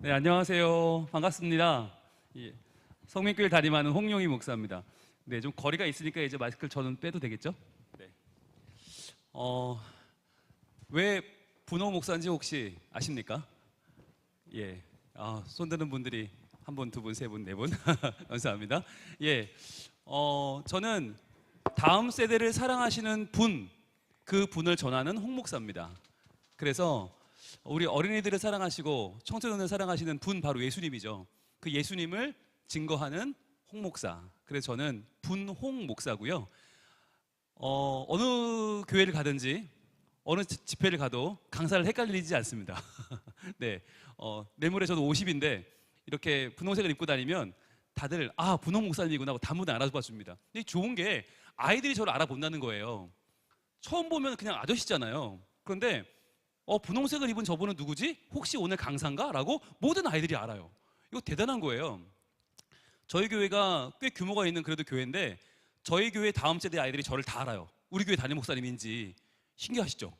네, 안녕하세요. 반갑습니다. 예, 성민교회 담임하는 홍용희 목사입니다. 네, 좀 거리가 있으니까 이제 마스크를 저는 빼도 되겠죠? 네. 왜 분홍 목사인지 혹시 아십니까? 예, 손 드는 분들이 한 분, 두 분, 세 분, 네 분. 감사합니다. 예, 저는 다음 세대를 사랑하시는 분, 그 분을 전하는 홍 목사입니다. 그래서 우리 어린이들을 사랑하시고 청소년을 사랑하시는 분 바로 예수님이죠. 그 예수님을 증거하는 홍 목사. 그래서 저는 분홍 목사고요. 어느 교회를 가든지 어느 집회를 가도 강사를 헷갈리지 않습니다. 네, 내물에 저도 50인데 이렇게 분홍색을 입고 다니면 다들 분홍 목사님이구나 하고 다무도 알아봐 줍니다. 근데 좋은 게 아이들이 저를 알아본다는 거예요. 처음 보면 그냥 아저씨잖아요. 그런데 분홍색을 입은 저분은 누구지? 혹시 오늘 강사인가? 라고 모든 아이들이 알아요. 이거 대단한 거예요. 저희 교회가 꽤 규모가 있는 그래도 교회인데 저희 교회 다음 세대 아이들이 저를 다 알아요. 우리 교회 담임 목사님인지. 신기하시죠?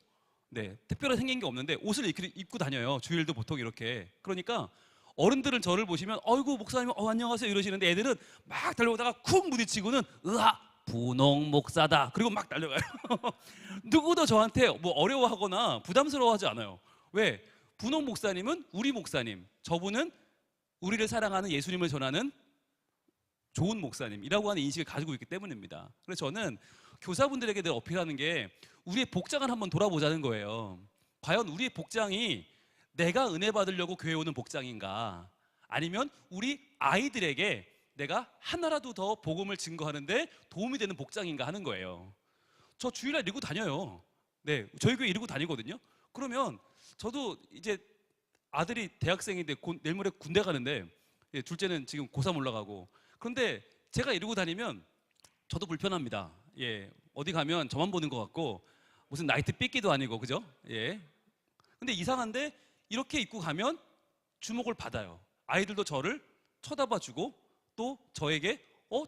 네, 특별하게 생긴 게 없는데 옷을 입고 다녀요. 주일도 보통 이렇게. 그러니까 어른들은 저를 보시면 어이구 목사님 안녕하세요 이러시는데 애들은 막 달려오다가 쿵 부딪히고는 으아 분홍 목사다 그리고 막 달려가요. 누구도 저한테 뭐 어려워하거나 부담스러워하지 않아요. 왜? 분홍 목사님은 우리 목사님, 저분은 우리를 사랑하는 예수님을 전하는 좋은 목사님이라고 하는 인식을 가지고 있기 때문입니다. 그래서 저는 교사분들에게 늘 어필하는 게 우리의 복장을 한번 돌아보자는 거예요. 과연 우리의 복장이 내가 은혜 받으려고 교회 오는 복장인가? 아니면 우리 아이들에게 내가 하나라도 더 복음을 증거하는데 도움이 되는 복장인가 하는 거예요. 저 주일날 이러고 다녀요. 네, 저희 교회 이러고 다니거든요. 그러면 저도 이제 아들이 대학생인데 내일 모레 군대 가는데 둘째는 지금 고3 올라가고 그런데 제가 이러고 다니면 저도 불편합니다. 예, 어디 가면 저만 보는 것 같고 무슨 나이트 삐끼도 아니고 그죠? 예. 근데 이상한데 이렇게 입고 가면 주목을 받아요. 아이들도 저를 쳐다봐주고 또 저에게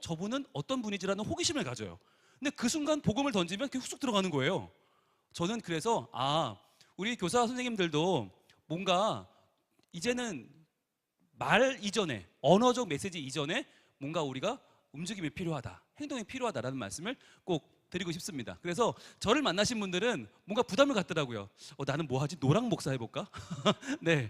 저분은 어떤 분이지라는 호기심을 가져요. 근데 그 순간 복음을 던지면 그게 훅 들어가는 거예요. 저는 그래서 우리 교사 선생님들도 뭔가 이제는 말 이전에 언어적 메시지 이전에 뭔가 우리가 움직임이 필요하다, 행동이 필요하다라는 말씀을 꼭 드리고 싶습니다. 그래서 저를 만나신 분들은 뭔가 부담을 갖더라고요. 나는 뭐 하지? 노랑 목사 해볼까? 네.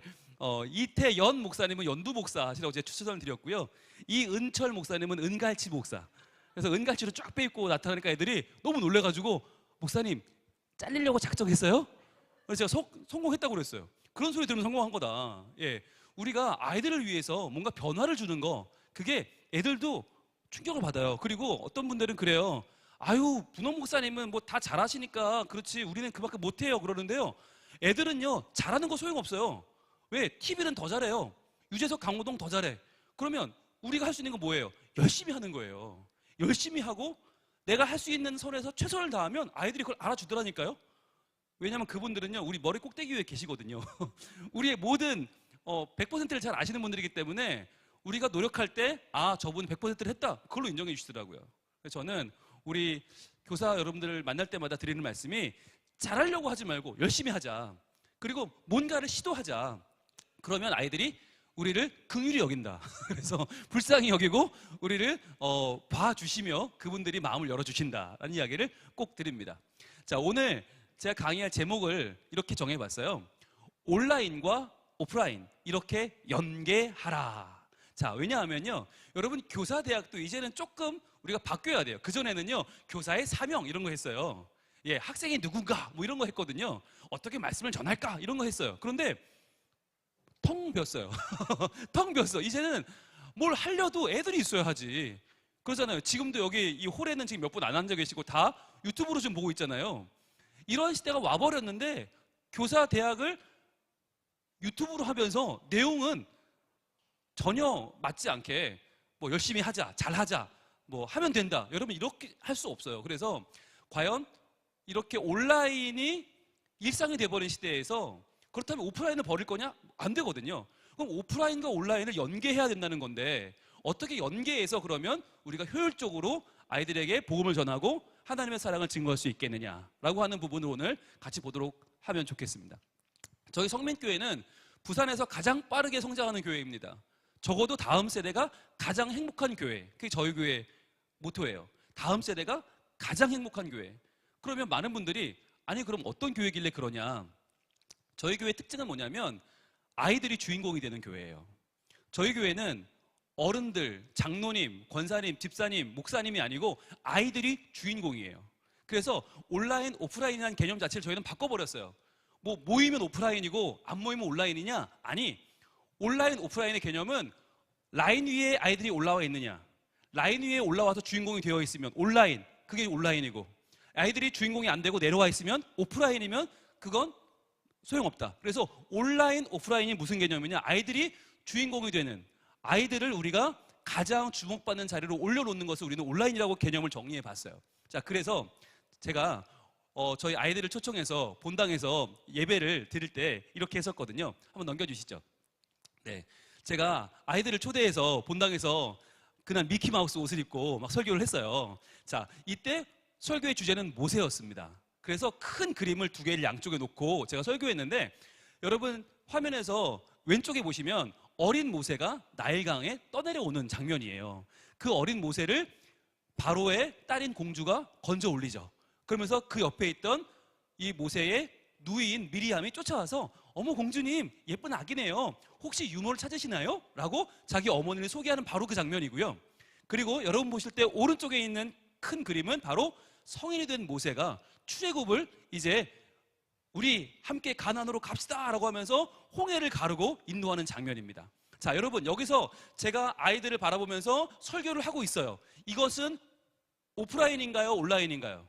이태연 목사님은 연두 목사 하시라고 제가 추천을 드렸고요. 이은철 목사님은 은갈치 목사. 그래서 은갈치로 쫙 빼입고 나타나니까 애들이 너무 놀래가지고 목사님 잘리려고 작정했어요? 그래서 제가 성공했다고 그랬어요. 그런 소리 들으면 성공한 거다. 예, 우리가 아이들을 위해서 뭔가 변화를 주는 거 그게 애들도 충격을 받아요. 그리고 어떤 분들은 그래요. 아유 분홍 목사님은 뭐 다 잘하시니까 그렇지 우리는 그밖에 못해요 그러는데요. 애들은요 잘하는 거 소용없어요. 왜? TV는 더 잘해요. 유재석 강호동 더 잘해. 그러면 우리가 할 수 있는 건 뭐예요? 열심히 하는 거예요. 열심히 하고 내가 할 수 있는 선에서 최선을 다하면 아이들이 그걸 알아주더라니까요. 왜냐하면 그분들은요 우리 머리 꼭대기 위에 계시거든요. 우리의 모든 100%를 잘 아시는 분들이기 때문에 우리가 노력할 때 저분 100%를 했다 그걸로 인정해 주시더라고요. 그래서 저는 우리 교사 여러분들을 만날 때마다 드리는 말씀이 잘하려고 하지 말고 열심히 하자. 그리고 뭔가를 시도하자. 그러면 아이들이 우리를 긍휼히 여긴다. 그래서 불쌍히 여기고 우리를 봐주시며 그분들이 마음을 열어주신다라는 이야기를 꼭 드립니다. 자, 오늘 제가 강의할 제목을 이렇게 정해봤어요. 온라인과 오프라인 이렇게 연계하라. 자, 왜냐하면요 여러분 교사대학도 이제는 조금 우리가 바뀌어야 돼요. 그전에는요 교사의 사명 이런 거 했어요. 예, 학생이 누군가 뭐 이런 거 했거든요. 어떻게 말씀을 전할까 이런 거 했어요. 그런데 텅 비었어요. 텅 비었어. 이제는 뭘 하려도 애들이 있어야 하지. 그러잖아요. 지금도 여기 이 홀에는 지금 몇 분 안 앉아 계시고 다 유튜브로 좀 보고 있잖아요. 이런 시대가 와버렸는데 교사 대학을 유튜브로 하면서 내용은 전혀 맞지 않게 뭐 열심히 하자, 잘하자, 뭐 하면 된다. 여러분 이렇게 할 수 없어요. 그래서 과연 이렇게 온라인이 일상이 돼버린 시대에서 그렇다면 오프라인을 버릴 거냐? 안 되거든요. 그럼 오프라인과 온라인을 연계해야 된다는 건데 어떻게 연계해서 그러면 우리가 효율적으로 아이들에게 복음을 전하고 하나님의 사랑을 증거할 수 있겠느냐라고 하는 부분을 오늘 같이 보도록 하면 좋겠습니다. 저희 성민교회는 부산에서 가장 빠르게 성장하는 교회입니다. 적어도 다음 세대가 가장 행복한 교회. 그게 저희 교회 모토예요. 다음 세대가 가장 행복한 교회. 그러면 많은 분들이 아니 그럼 어떤 교회길래 그러냐. 저희 교회 특징은 뭐냐면 아이들이 주인공이 되는 교회예요. 저희 교회는 어른들, 장로님, 권사님, 집사님, 목사님이 아니고 아이들이 주인공이에요. 그래서 온라인, 오프라인이라는 개념 자체를 저희는 바꿔버렸어요. 뭐 모이면 오프라인이고 안 모이면 온라인이냐? 아니, 온라인, 오프라인의 개념은 라인 위에 아이들이 올라와 있느냐, 라인 위에 올라와서 주인공이 되어 있으면 온라인, 그게 온라인이고, 아이들이 주인공이 안 되고 내려와 있으면 오프라인이면 그건 소용없다. 그래서 온라인, 오프라인이 무슨 개념이냐? 아이들이 주인공이 되는, 아이들을 우리가 가장 주목받는 자리로 올려놓는 것을 우리는 온라인이라고 개념을 정리해 봤어요. 자, 그래서 제가 저희 아이들을 초청해서 본당에서 예배를 드릴 때 이렇게 했었거든요. 한번 넘겨주시죠. 네, 제가 아이들을 초대해서 본당에서 그날 미키마우스 옷을 입고 막 설교를 했어요. 자, 이때 설교의 주제는 모세였습니다. 그래서 큰 그림을 두 개를 양쪽에 놓고 제가 설교했는데, 여러분 화면에서 왼쪽에 보시면 어린 모세가 나일강에 떠내려오는 장면이에요. 그 어린 모세를 바로의 딸인 공주가 건져 올리죠. 그러면서 그 옆에 있던 이 모세의 누이인 미리암이 쫓아와서 어머 공주님 예쁜 아기네요. 혹시 유모를 찾으시나요? 라고 자기 어머니를 소개하는 바로 그 장면이고요. 그리고 여러분 보실 때 오른쪽에 있는 큰 그림은 바로 성인이 된 모세가 출애굽을 이제 우리 함께 가나안으로 갑시다 라고 하면서 홍해를 가르고 인도하는 장면입니다. 자, 여러분 여기서 제가 아이들을 바라보면서 설교를 하고 있어요. 이것은 오프라인인가요? 온라인인가요?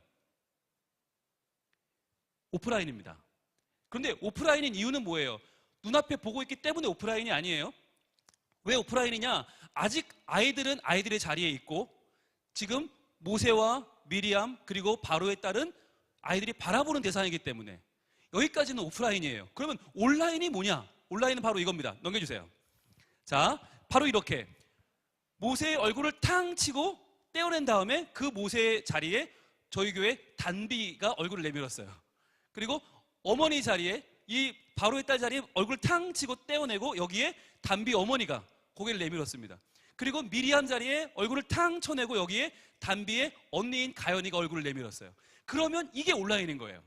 오프라인입니다. 그런데 오프라인인 이유는 뭐예요? 눈앞에 보고 있기 때문에 오프라인이 아니에요. 왜 오프라인이냐? 아직 아이들은 아이들의 자리에 있고 지금 모세와 미리암 그리고 바로의 딸은 아이들이 바라보는 대상이기 때문에 여기까지는 오프라인이에요. 그러면 온라인이 뭐냐? 온라인은 바로 이겁니다. 넘겨주세요. 자, 바로 이렇게 모세의 얼굴을 탕 치고 떼어낸 다음에 그 모세의 자리에 저희 교회 단비가 얼굴을 내밀었어요. 그리고 어머니 자리에 이 바로의 딸 자리에 얼굴 탕 치고 떼어내고 여기에 단비 어머니가 고개를 내밀었습니다. 그리고 미리암 자리에 얼굴을 탕 쳐내고 여기에 단비의 언니인 가연이가 얼굴을 내밀었어요. 그러면 이게 온라인인 거예요.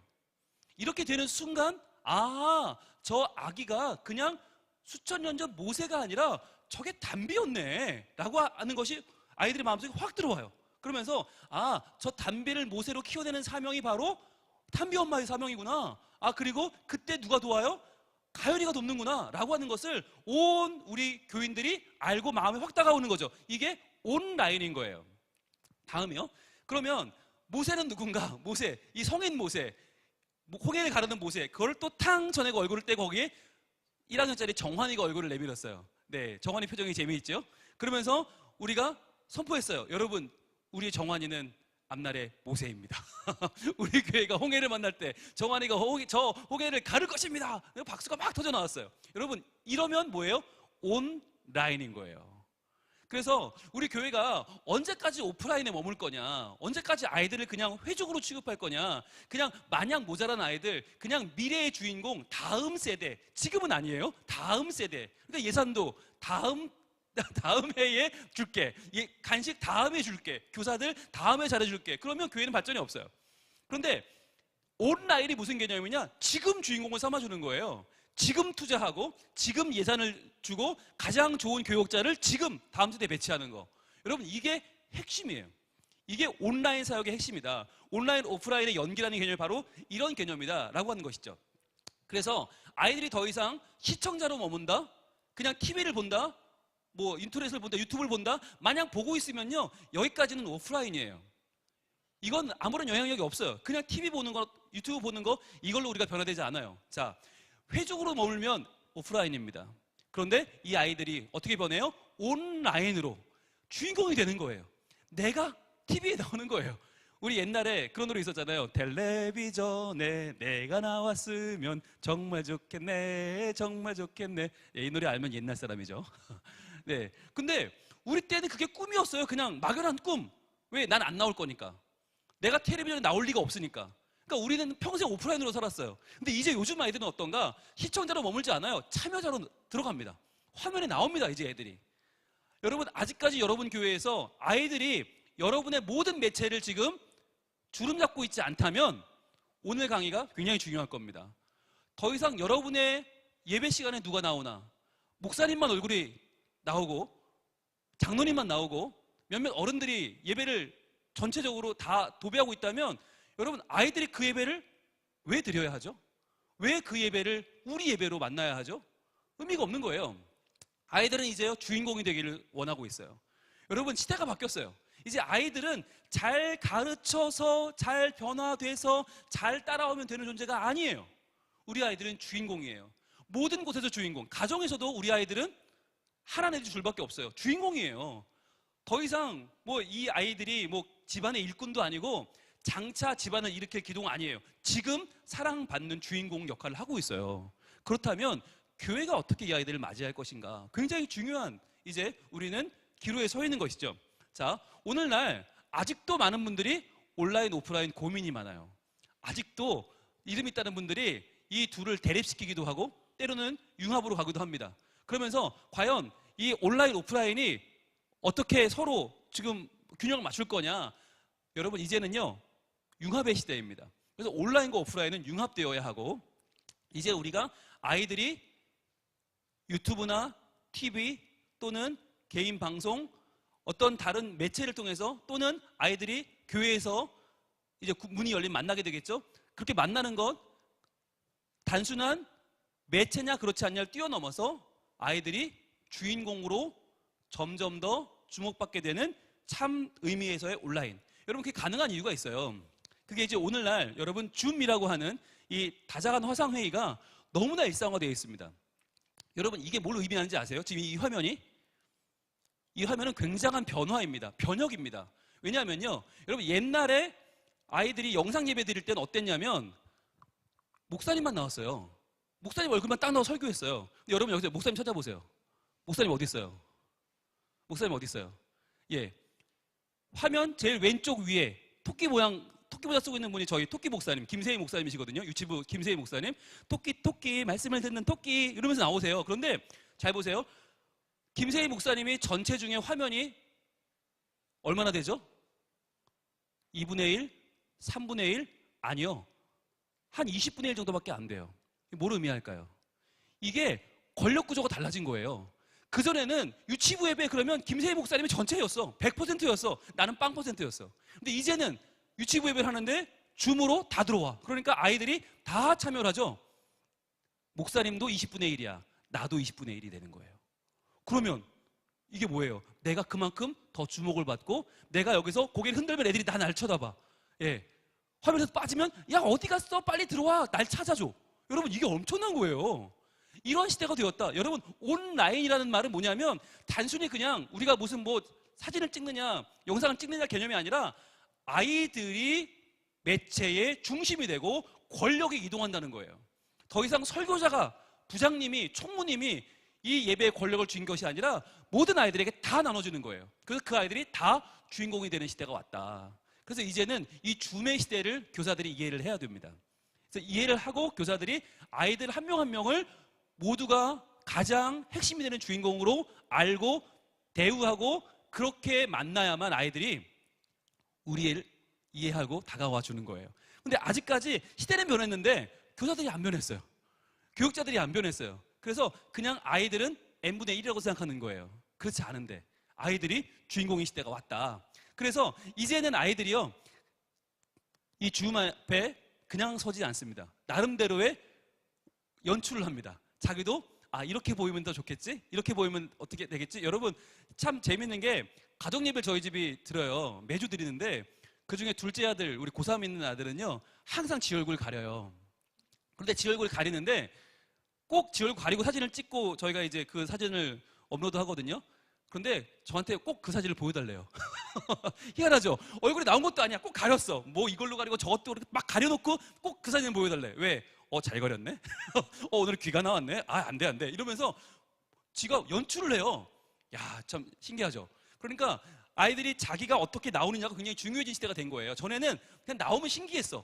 이렇게 되는 순간 아, 저 아기가 그냥 수천 년 전 모세가 아니라 저게 단비였네 라고 하는 것이 아이들의 마음속에 확 들어와요. 그러면서 아, 저 단비를 모세로 키워내는 사명이 바로 단비 엄마의 사명이구나. 아, 그리고 그때 누가 도와요? 가연이가 돕는구나 라고 하는 것을 온 우리 교인들이 알고 마음에 확 다가오는 거죠. 이게 온라인인 거예요. 다음이요. 그러면 모세는 누군가? 모세, 이 성인 모세, 홍해를 가르는 모세, 그걸 또 탕 쳐내고 얼굴을 떼고 거기에 1학년짜리 정환이가 얼굴을 내밀었어요. 네, 정환이 표정이 재미있죠? 그러면서 우리가 선포했어요. 여러분, 우리 정환이는 앞날의 모세입니다. 우리 교회가 홍해를 만날 때 정환이가 저 홍해를 가를 것입니다. 박수가 막 터져 나왔어요. 여러분, 이러면 뭐예요? 온라인인 거예요. 그래서 우리 교회가 언제까지 오프라인에 머물 거냐, 언제까지 아이들을 그냥 회족으로 취급할 거냐, 그냥 마냥 모자란 아이들, 그냥 미래의 주인공, 다음 세대, 지금은 아니에요. 다음 세대. 그러니까 예산도 다음 해에 줄게, 간식 다음에 줄게, 교사들 다음에 잘해줄게. 그러면 교회는 발전이 없어요. 그런데 온라인이 무슨 개념이냐? 지금 주인공을 삼아주는 거예요. 지금 투자하고 지금 예산을 주고 가장 좋은 교육자를 지금 다음 세대에 배치하는 거. 여러분, 이게 핵심이에요. 이게 온라인 사역의 핵심이다. 온라인 오프라인의 연기라는 개념이 바로 이런 개념이다 라고 하는 것이죠. 그래서 아이들이 더 이상 시청자로 머문다, 그냥 TV를 본다, 뭐 인터넷을 본다, 유튜브를 본다, 마냥 보고 있으면요, 여기까지는 오프라인이에요. 이건 아무런 영향력이 없어요. 그냥 TV 보는 거, 유튜브 보는 거, 이걸로 우리가 변화되지 않아요. 자, 회족으로 머물면 오프라인입니다. 그런데 이 아이들이 어떻게 변해요? 온라인으로 주인공이 되는 거예요. 내가 TV에 나오는 거예요. 우리 옛날에 그런 노래 있었잖아요. 텔레비전에 내가 나왔으면 정말 좋겠네, 정말 좋겠네. 이 노래 알면 옛날 사람이죠. 네. 근데 우리 때는 그게 꿈이었어요. 그냥 막연한 꿈. 왜? 난 안 나올 거니까. 내가 텔레비전에 나올 리가 없으니까. 그러니까 우리는 평생 오프라인으로 살았어요. 근데 이제 요즘 아이들은 어떤가? 시청자로 머물지 않아요. 참여자로 들어갑니다. 화면에 나옵니다, 이제 애들이. 여러분, 아직까지 여러분 교회에서 아이들이 여러분의 모든 매체를 지금 주름 잡고 있지 않다면 오늘 강의가 굉장히 중요할 겁니다. 더 이상 여러분의 예배 시간에 누가 나오나, 목사님만 얼굴이 나오고 장로님만 나오고 몇몇 어른들이 예배를 전체적으로 다 도배하고 있다면 여러분, 아이들이 그 예배를 왜 드려야 하죠? 왜 그 예배를 우리 예배로 만나야 하죠? 의미가 없는 거예요. 아이들은 이제요, 주인공이 되기를 원하고 있어요. 여러분, 시대가 바뀌었어요. 이제 아이들은 잘 가르쳐서 잘 변화돼서 잘 따라오면 되는 존재가 아니에요. 우리 아이들은 주인공이에요. 모든 곳에서 주인공. 가정에서도 우리 아이들은 하나님의 줄밖에 없어요. 주인공이에요. 더 이상 뭐 이 아이들이 뭐 집안의 일꾼도 아니고 장차 집안을 일으킬 기둥 아니에요. 지금 사랑받는 주인공 역할을 하고 있어요. 그렇다면 교회가 어떻게 이 아이들을 맞이할 것인가? 굉장히 중요한 이제 우리는 기로에 서 있는 것이죠. 자, 오늘날 아직도 많은 분들이 온라인, 오프라인 고민이 많아요. 아직도 이름 있다는 분들이 이 둘을 대립시키기도 하고 때로는 융합으로 가기도 합니다. 그러면서 과연 이 온라인, 오프라인이 어떻게 서로 지금 균형을 맞출 거냐? 여러분, 이제는요, 융합의 시대입니다. 그래서 온라인과 오프라인은 융합되어야 하고, 이제 우리가 아이들이 유튜브나 TV 또는 개인 방송, 어떤 다른 매체를 통해서 또는 아이들이 교회에서 이제 문이 열린 만나게 되겠죠? 그렇게 만나는 것, 단순한 매체냐 그렇지 않냐를 뛰어넘어서 아이들이 주인공으로 점점 더 주목받게 되는 참 의미에서의 온라인. 여러분, 그게 가능한 이유가 있어요. 그게 이제 오늘날 여러분 줌이라고 하는 이 다자간 화상회의가 너무나 일상화되어 있습니다. 여러분, 이게 뭘 의미하는지 아세요? 지금 이 화면은 굉장한 변화입니다. 변혁입니다. 왜냐하면요, 여러분, 옛날에 아이들이 영상 예배 드릴 때는 어땠냐면 목사님만 나왔어요. 목사님 얼굴만 딱 나와 설교했어요. 근데 여러분, 여기서 목사님 찾아보세요. 목사님 어디 있어요? 목사님 어디 있어요? 예, 화면 제일 왼쪽 위에 토끼 모자 쓰고 있는 분이 저희 토끼 목사님, 김세희 목사님이시거든요. 유치부 김세희 목사님. 토끼 말씀을 듣는 토끼 이러면서 나오세요. 그런데 잘 보세요. 김세희 목사님이 전체 중에 화면이 얼마나 되죠? 2분의 1? 3분의 1? 아니요, 한 20분의 1 정도밖에 안 돼요. 뭘 의미할까요? 이게 권력 구조가 달라진 거예요. 그전에는 유치부 예배 그러면 김세희 목사님이 전체였어. 100%였어. 나는 빵 %였어. 근데 이제는 유치부 예배를 하는데 줌으로 다 들어와. 그러니까 아이들이 다 참여를 하죠. 목사님도 20분의 1이야. 나도 20분의 1이 되는 거예요. 그러면 이게 뭐예요? 내가 그만큼 더 주목을 받고 내가 여기서 고개를 흔들면 애들이 날 쳐다봐. 예. 화면에서 빠지면 야, 어디 갔어? 빨리 들어와. 날 찾아줘. 여러분, 이게 엄청난 거예요. 이런 시대가 되었다. 여러분, 온라인이라는 말은 뭐냐면 단순히 그냥 우리가 무슨 뭐 사진을 찍느냐 영상을 찍느냐 개념이 아니라 아이들이 매체의 중심이 되고 권력이 이동한다는 거예요. 더 이상 설교자가, 부장님이, 총무님이 이 예배의 권력을 쥔 것이 아니라 모든 아이들에게 다 나눠주는 거예요. 그래서 그 아이들이 다 주인공이 되는 시대가 왔다. 그래서 이제는 이 줌의 시대를 교사들이 이해를 해야 됩니다. 그래서 이해를 하고 교사들이 아이들 한 명 한 명을 모두가 가장 핵심이 되는 주인공으로 알고 대우하고 그렇게 만나야만 아이들이 우리를 이해하고 다가와 주는 거예요. 근데 아직까지 시대는 변했는데 교사들이 안 변했어요. 교육자들이 안 변했어요. 그래서 그냥 아이들은 n분의 1이라고 생각하는 거예요. 그렇지 않은데 아이들이 주인공인 시대가 왔다. 그래서 이제는 아이들이요, 이 줌 앞에 그냥 서지 않습니다. 나름대로의 연출을 합니다. 자기도 이렇게 보이면 더 좋겠지? 이렇게 보이면 어떻게 되겠지? 여러분, 참 재밌는 게 가정예배를 저희 집이 드려요. 매주 드리는데 그중에 둘째 아들, 우리 고3 있는 아들은요, 항상 지 얼굴 가려요. 그런데 지 얼굴 가리는데 꼭 지 얼굴 가리고 사진을 찍고 저희가 이제 그 사진을 업로드 하거든요. 그런데 저한테 꼭 그 사진을 보여달래요. 희한하죠? 얼굴이 나온 것도 아니야. 꼭 가렸어. 뭐 이걸로 가리고 저것도 막 가려놓고 꼭 그 사진을 보여달래. 왜? 잘 가렸네? 오늘 귀가 나왔네? 안 돼. 이러면서 지가 연출을 해요. 야, 참 신기하죠? 그러니까 아이들이 자기가 어떻게 나오느냐가 굉장히 중요해진 시대가 된 거예요. 전에는 그냥 나오면 신기했어.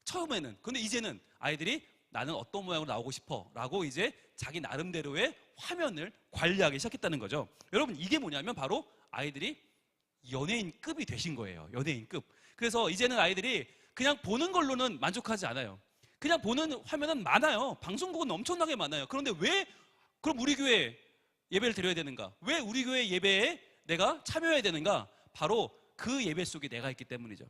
처음에는. 근데 이제는 아이들이 나는 어떤 모양으로 나오고 싶어 라고 이제 자기 나름대로의 화면을 관리하기 시작했다는 거죠. 여러분, 이게 뭐냐면 바로 아이들이 연예인급이 되신 거예요. 연예인급. 그래서 이제는 아이들이 그냥 보는 걸로는 만족하지 않아요. 그냥 보는 화면은 많아요. 방송국은 엄청나게 많아요. 그런데 왜 그럼 우리 교회 예배를 드려야 되는가? 왜 우리 교회 예배에 내가 참여해야 되는가? 바로 그 예배 속에 내가 있기 때문이죠.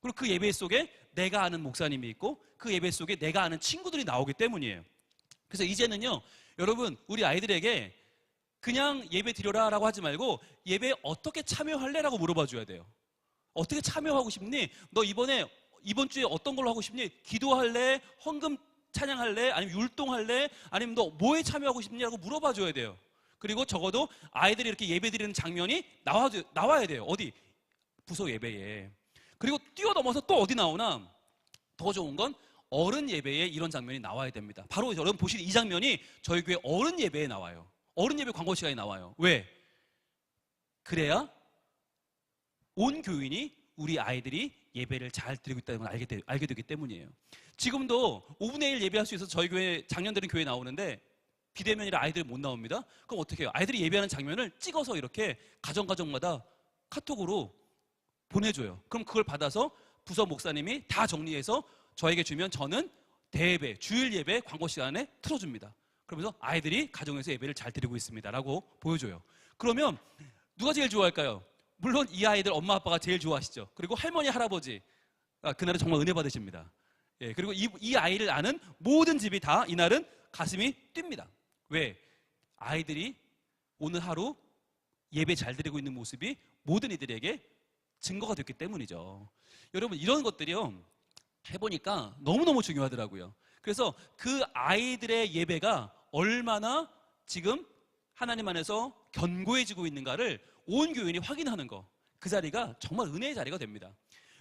그리고 그 예배 속에 내가 아는 목사님이 있고 그 예배 속에 내가 아는 친구들이 나오기 때문이에요. 그래서 이제는요, 여러분, 우리 아이들에게 그냥 예배 드려라 라고 하지 말고 예배에 어떻게 참여할래? 라고 물어봐 줘야 돼요. 어떻게 참여하고 싶니? 너 이번 주에 어떤 걸로 하고 싶니? 기도할래? 헌금 찬양할래? 아니면 율동할래? 아니면 너 뭐에 참여하고 싶니? 라고 물어봐 줘야 돼요. 그리고 적어도 아이들이 이렇게 예배 드리는 장면이 나와야 돼요. 어디? 부서 예배에. 그리고 뛰어넘어서 또 어디 나오나? 더 좋은 건 어른 예배에 이런 장면이 나와야 됩니다. 바로 여러분 보시는 이 장면이 저희 교회 어른 예배에 나와요. 어른 예배 광고 시간에 나와요. 왜? 그래야 온 교인이 우리 아이들이 예배를 잘 드리고 있다는 걸 알게 되기 때문이에요. 지금도 5분의 1 예배할 수 있어서 저희 교회 작년들은 교회 나오는데 비대면이라 아이들이 못 나옵니다. 그럼 어떻게 해요? 아이들이 예배하는 장면을 찍어서 이렇게 가정마다 카톡으로 보내줘요. 그럼 그걸 받아서 부서 목사님이 다 정리해서 저에게 주면 저는 대예배, 주일 예배 광고 시간에 틀어줍니다. 그러면서 아이들이 가정에서 예배를 잘 드리고 있습니다 라고 보여줘요. 그러면 누가 제일 좋아할까요? 물론 이 아이들 엄마 아빠가 제일 좋아하시죠. 그리고 할머니 할아버지, 그날은 정말 은혜 받으십니다. 예, 그리고 이 아이를 아는 모든 집이 다 이날은 가슴이 뜁니다. 왜? 아이들이 오늘 하루 예배 잘 드리고 있는 모습이 모든 이들에게 증거가 됐기 때문이죠. 여러분, 이런 것들이요, 해보니까 너무너무 중요하더라고요. 그래서 그 아이들의 예배가 얼마나 지금 하나님 안에서 견고해지고 있는가를 온 교인이 확인하는 거, 그 자리가 정말 은혜의 자리가 됩니다.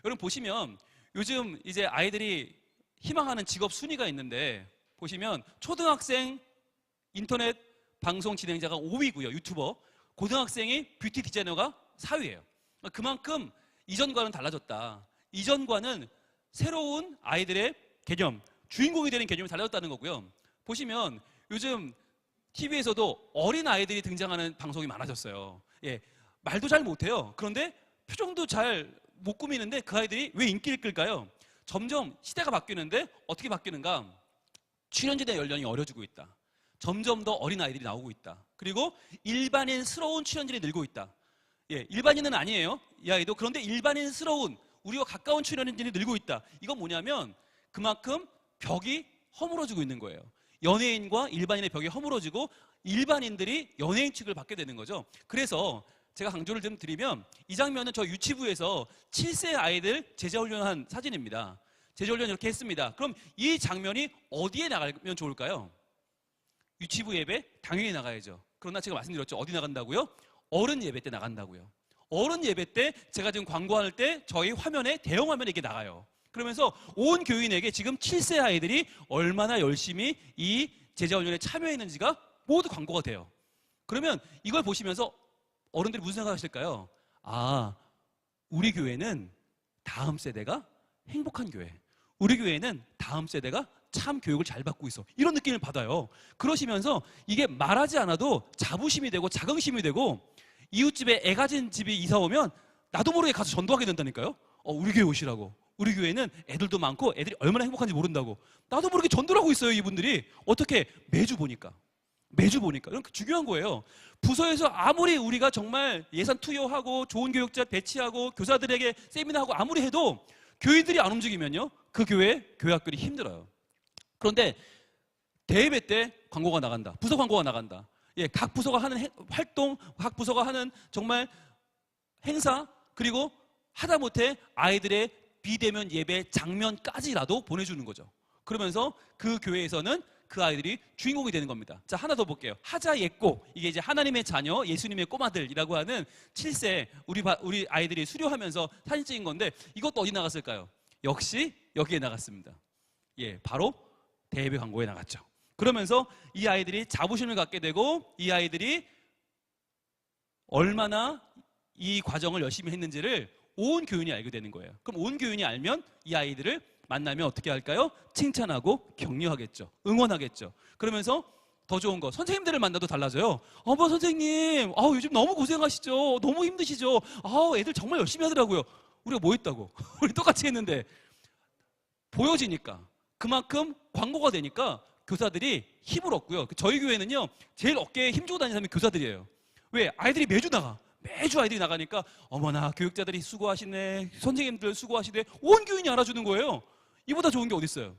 여러분 보시면 요즘 이제 아이들이 희망하는 직업 순위가 있는데 보시면 초등학생 인터넷 방송 진행자가 5위고요. 유튜버. 고등학생이 뷰티 디자이너가 4위예요. 그만큼 이전과는 달라졌다. 이전과는 새로운 아이들의 개념, 주인공이 되는 개념이 달라졌다는 거고요. 보시면 요즘 TV에서도 어린 아이들이 등장하는 방송이 많아졌어요. 예, 말도 잘 못해요. 그런데 표정도 잘 못 꾸미는데 그 아이들이 왜 인기를 끌까요? 점점 시대가 바뀌는데 어떻게 바뀌는가? 출연진의 연령이 어려지고 있다. 점점 더 어린 아이들이 나오고 있다. 그리고 일반인스러운 출연진이 늘고 있다. 예, 일반인은 아니에요, 이 아이도. 그런데 일반인스러운, 우리와 가까운 출연진이 늘고 있다. 이건 뭐냐면 그만큼 벽이 허물어지고 있는 거예요. 연예인과 일반인의 벽이 허물어지고 일반인들이 연예인 취급을 받게 되는 거죠. 그래서 제가 강조를 좀 드리면 이 장면은 저 유치부에서 7세 아이들 제자훈련한 사진입니다. 제자훈련 이렇게 했습니다. 그럼 이 장면이 어디에 나가면 좋을까요? 유치부 예배? 당연히 나가야죠. 그러나 제가 말씀드렸죠. 어디 나간다고요? 어른 예배 때 나간다고요. 어른 예배 때 제가 지금 광고할 때 저희 화면에, 대형 화면에 이게 나가요. 그러면서 온 교인에게 지금 7세 아이들이 얼마나 열심히 이 제자훈련에 참여했는지가 모두 광고가 돼요. 그러면 이걸 보시면서 어른들이 무슨 생각하실까요? 아, 우리 교회는 다음 세대가 행복한 교회, 우리 교회는 다음 세대가 참 교육을 잘 받고 있어, 이런 느낌을 받아요. 그러시면서 이게 말하지 않아도 자부심이 되고 자긍심이 되고, 이웃집에 애 가진 집이 이사 오면 나도 모르게 가서 전도하게 된다니까요. 우리 교회 오시라고. 우리 교회는 애들도 많고 애들이 얼마나 행복한지 모른다고. 나도 모르게 전도를 하고 있어요, 이분들이. 어떻게? 매주 보니까. 이런 중요한 거예요. 부서에서 아무리 우리가 정말 예산 투여하고 좋은 교육자 배치하고 교사들에게 세미나하고 아무리 해도 교인들이 안 움직이면요, 그 교회학교이 힘들어요. 그런데 대예배 때 광고가 나간다. 부서 광고가 나간다. 예, 각 부서가 하는 활동, 각 부서가 하는 정말 행사, 그리고 하다못해 아이들의 비대면 예배 장면까지라도 보내주는 거죠. 그러면서 그 교회에서는 그 아이들이 주인공이 되는 겁니다. 자, 하나 더 볼게요. 하자 예꼬. 이게 이제 하나님의 자녀, 예수님의 꼬마들이라고 하는 7세 우리 아이들이 수료하면서 사진 찍은 건데 이것도 어디 나갔을까요? 역시 여기에 나갔습니다. 예, 바로 대예배 광고에 나갔죠. 그러면서 이 아이들이 자부심을 갖게 되고 이 아이들이 얼마나 이 과정을 열심히 했는지를 온 교인이 알게 되는 거예요. 그럼 온 교인이 알면 이 아이들을 만나면 어떻게 할까요? 칭찬하고 격려하겠죠. 응원하겠죠. 그러면서 더 좋은 거, 선생님들을 만나도 달라져요. 어머 선생님, 요즘 너무 고생하시죠. 너무 힘드시죠. 애들 정말 열심히 하더라고요. 우리가 뭐 했다고? 우리 똑같이 했는데 보여지니까 그만큼 광고가 되니까 교사들이 힘을 얻고요. 저희 교회는요, 제일 어깨에 힘주고 다니는 사람이 교사들이에요. 왜? 아이들이 매주 나가. 매주 아이들이 나가니까 어머나 교육자들이 수고하시네, 선생님들 수고하시네, 온 교인이 알아주는 거예요. 이보다 좋은 게 어디 있어요?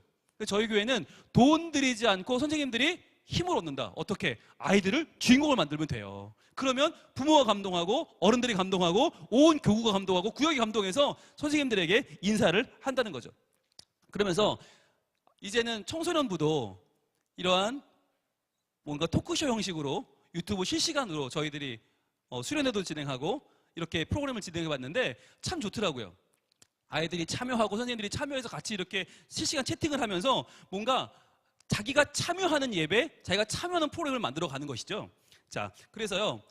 저희 교회는 돈 들이지 않고 선생님들이 힘을 얻는다. 어떻게? 아이들을 주인공을 만들면 돼요. 그러면 부모가 감동하고 어른들이 감동하고 온 교구가 감동하고 구역이 감동해서 선생님들에게 인사를 한다는 거죠. 그러면서 이제는 청소년부도 이러한 뭔가 토크쇼 형식으로 유튜브 실시간으로 저희들이 수련회도 진행하고 이렇게 프로그램을 진행해 봤는데 참 좋더라고요. 아이들이 참여하고 선생님들이 참여해서 같이 이렇게 실시간 채팅을 하면서 뭔가 자기가 참여하는 예배, 자기가 참여하는 프로그램을 만들어 가는 것이죠. 자, 그래서요,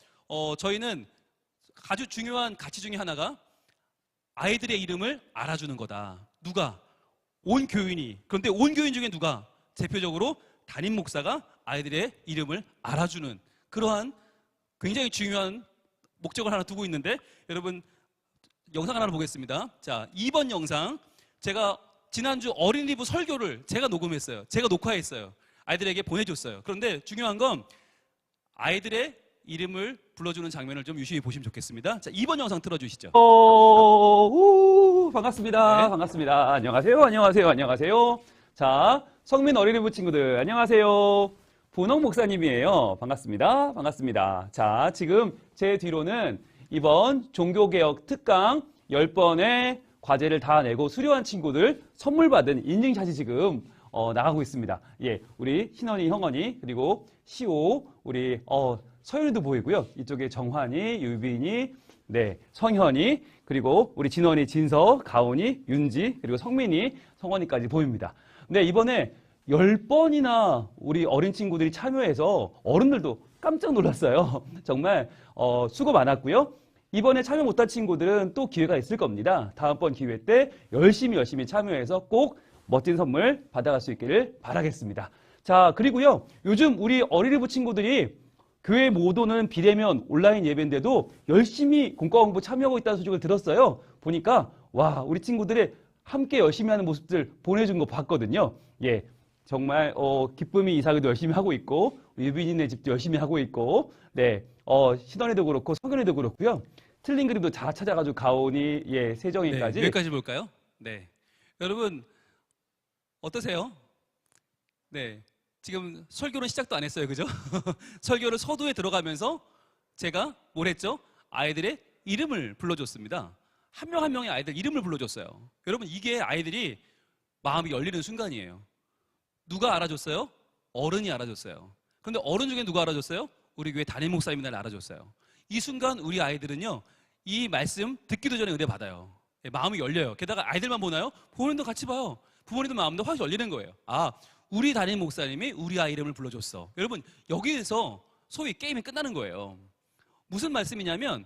저희는 아주 중요한 가치 중에 하나가 아이들의 이름을 알아주는 거다. 누가? 온 교인이. 그런데 온 교인 중에 누가? 대표적으로 담임 목사가 아이들의 이름을 알아주는 그러한 굉장히 중요한 목적을 하나 두고 있는데, 여러분 영상 하나 보겠습니다. 자, 2번 영상, 제가 지난주 어린이부 설교를 제가 녹음했어요. 제가 녹화했어요. 아이들에게 보내줬어요. 그런데 중요한 건 아이들의 이름을 불러주는 장면을 좀 유심히 보시면 좋겠습니다. 자, 2번 영상 틀어주시죠. 반갑습니다. 네. 반갑습니다. 안녕하세요. 안녕하세요. 안녕하세요. 자, 성민 어린이부 친구들 안녕하세요. 분홍 목사님이에요. 반갑습니다. 반갑습니다. 자, 지금 제 뒤로는 이번 종교개혁 특강 10번의 과제를 다 내고 수료한 친구들 선물 받은 인증샷이 지금 나가고 있습니다. 예, 우리 신원이, 형원이, 그리고 시오, 우리 서윤이도 보이고요. 이쪽에 정환이, 유빈이, 네, 성현이, 그리고 우리 진원이, 진석, 가온이, 윤지, 그리고 성민이, 성원이까지 보입니다. 근데 이번에 10번이나 우리 어린 친구들이 참여해서 어른들도 깜짝 놀랐어요. 정말 수고 많았고요. 이번에 참여 못한 친구들은 또 기회가 있을 겁니다. 다음번 기회 때 열심히 참여해서 꼭 멋진 선물 받아갈 수 있기를 바라겠습니다. 자, 그리고요, 요즘 우리 어린이부 친구들이 교회 못 오는 비대면 온라인 예배인데도 열심히 공과 공부 참여하고 있다는 소식을 들었어요. 보니까 와, 우리 친구들이 함께 열심히 하는 모습들 보내준 거 봤거든요. 예, 정말 기쁨이 이삭이도 열심히 하고 있고, 유빈이네 집도 열심히 하고 있고, 네, 신원이도 그렇고 성현이도 그렇고요. 틀린 그림도 다 찾아가지고 가온이, 예, 세정이까지. 네, 여기까지 볼까요? 네, 여러분 어떠세요? 네, 지금 설교는 시작도 안 했어요, 그죠? 설교를 서두에 들어가면서 제가 뭘 했죠? 아이들의 이름을 불러줬습니다. 한 명 한 명의 아이들 이름을 불러줬어요. 여러분, 이게 아이들이 마음이 열리는 순간이에요. 누가 알아줬어요? 어른이 알아줬어요. 그런데 어른 중에 누가 알아줬어요? 우리 교회 담임 목사님이 날 알아줬어요. 이 순간 우리 아이들은요, 이 말씀 듣기도 전에 은혜 받아요. 마음이 열려요. 게다가 아이들만 보나요? 부모님도 같이 봐요. 부모님들 마음도 확 열리는 거예요. 아, 우리 담임 목사님이 우리 아이 이름을 불러줬어. 여러분, 여기에서 소위 게임이 끝나는 거예요. 무슨 말씀이냐면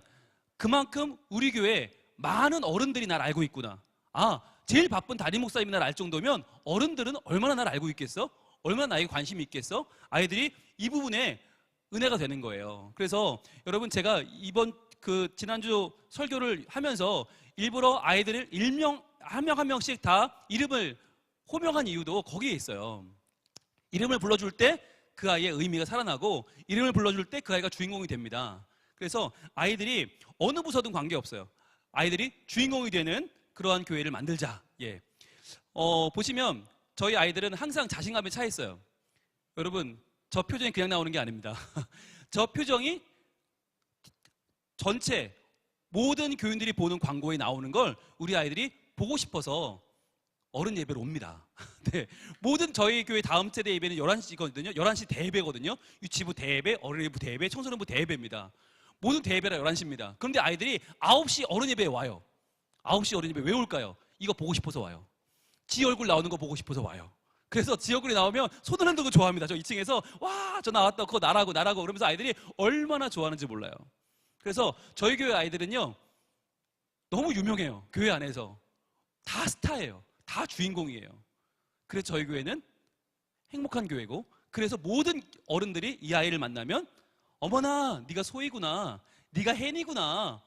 그만큼 우리 교회 많은 어른들이 날 알고 있구나. 아, 제일 바쁜 담임 목사님이 날 알 정도면 어른들은 얼마나 날 알고 있겠어? 얼마나 나에게 관심이 있겠어? 아이들이 이 부분에 은혜가 되는 거예요. 그래서 여러분, 제가 이번 지난주 설교를 하면서 일부러 아이들을 일명 한 명 한 명씩 다 이름을 호명한 이유도 거기에 있어요. 이름을 불러줄 때 그 아이의 의미가 살아나고, 이름을 불러줄 때 그 아이가 주인공이 됩니다. 그래서 아이들이 어느 부서든 관계없어요. 아이들이 주인공이 되는 그러한 교회를 만들자. 예. 보시면 저희 아이들은 항상 자신감에 차 있어요. 여러분, 저 표정이 그냥 나오는 게 아닙니다. 저 표정이 전체 모든 교인들이 보는 광고에 나오는 걸 우리 아이들이 보고 싶어서 어른 예배로 옵니다. 네, 모든 저희 교회 다음 세대 예배는 11시거든요. 11시 대예배거든요. 유치부 대예배, 어린이부 대예배, 청소년부 대예배입니다. 모든 대예배라 11시입니다. 그런데 아이들이 9시 어른 예배에 와요. 9시 어른 예배 왜 올까요? 이거 보고 싶어서 와요. 지 얼굴 나오는 거 보고 싶어서 와요. 그래서 지 얼굴이 나오면 손을 흔들고 좋아합니다. 저 2층에서 와, 저 나왔다, 그거 나라고 그러면서 아이들이 얼마나 좋아하는지 몰라요. 그래서 저희 교회 아이들은요, 너무 유명해요. 교회 안에서 다 스타예요. 다 주인공이에요. 그래서 저희 교회는 행복한 교회고, 그래서 모든 어른들이 이 아이를 만나면 어머나 네가 소희구나, 네가 혜니구나,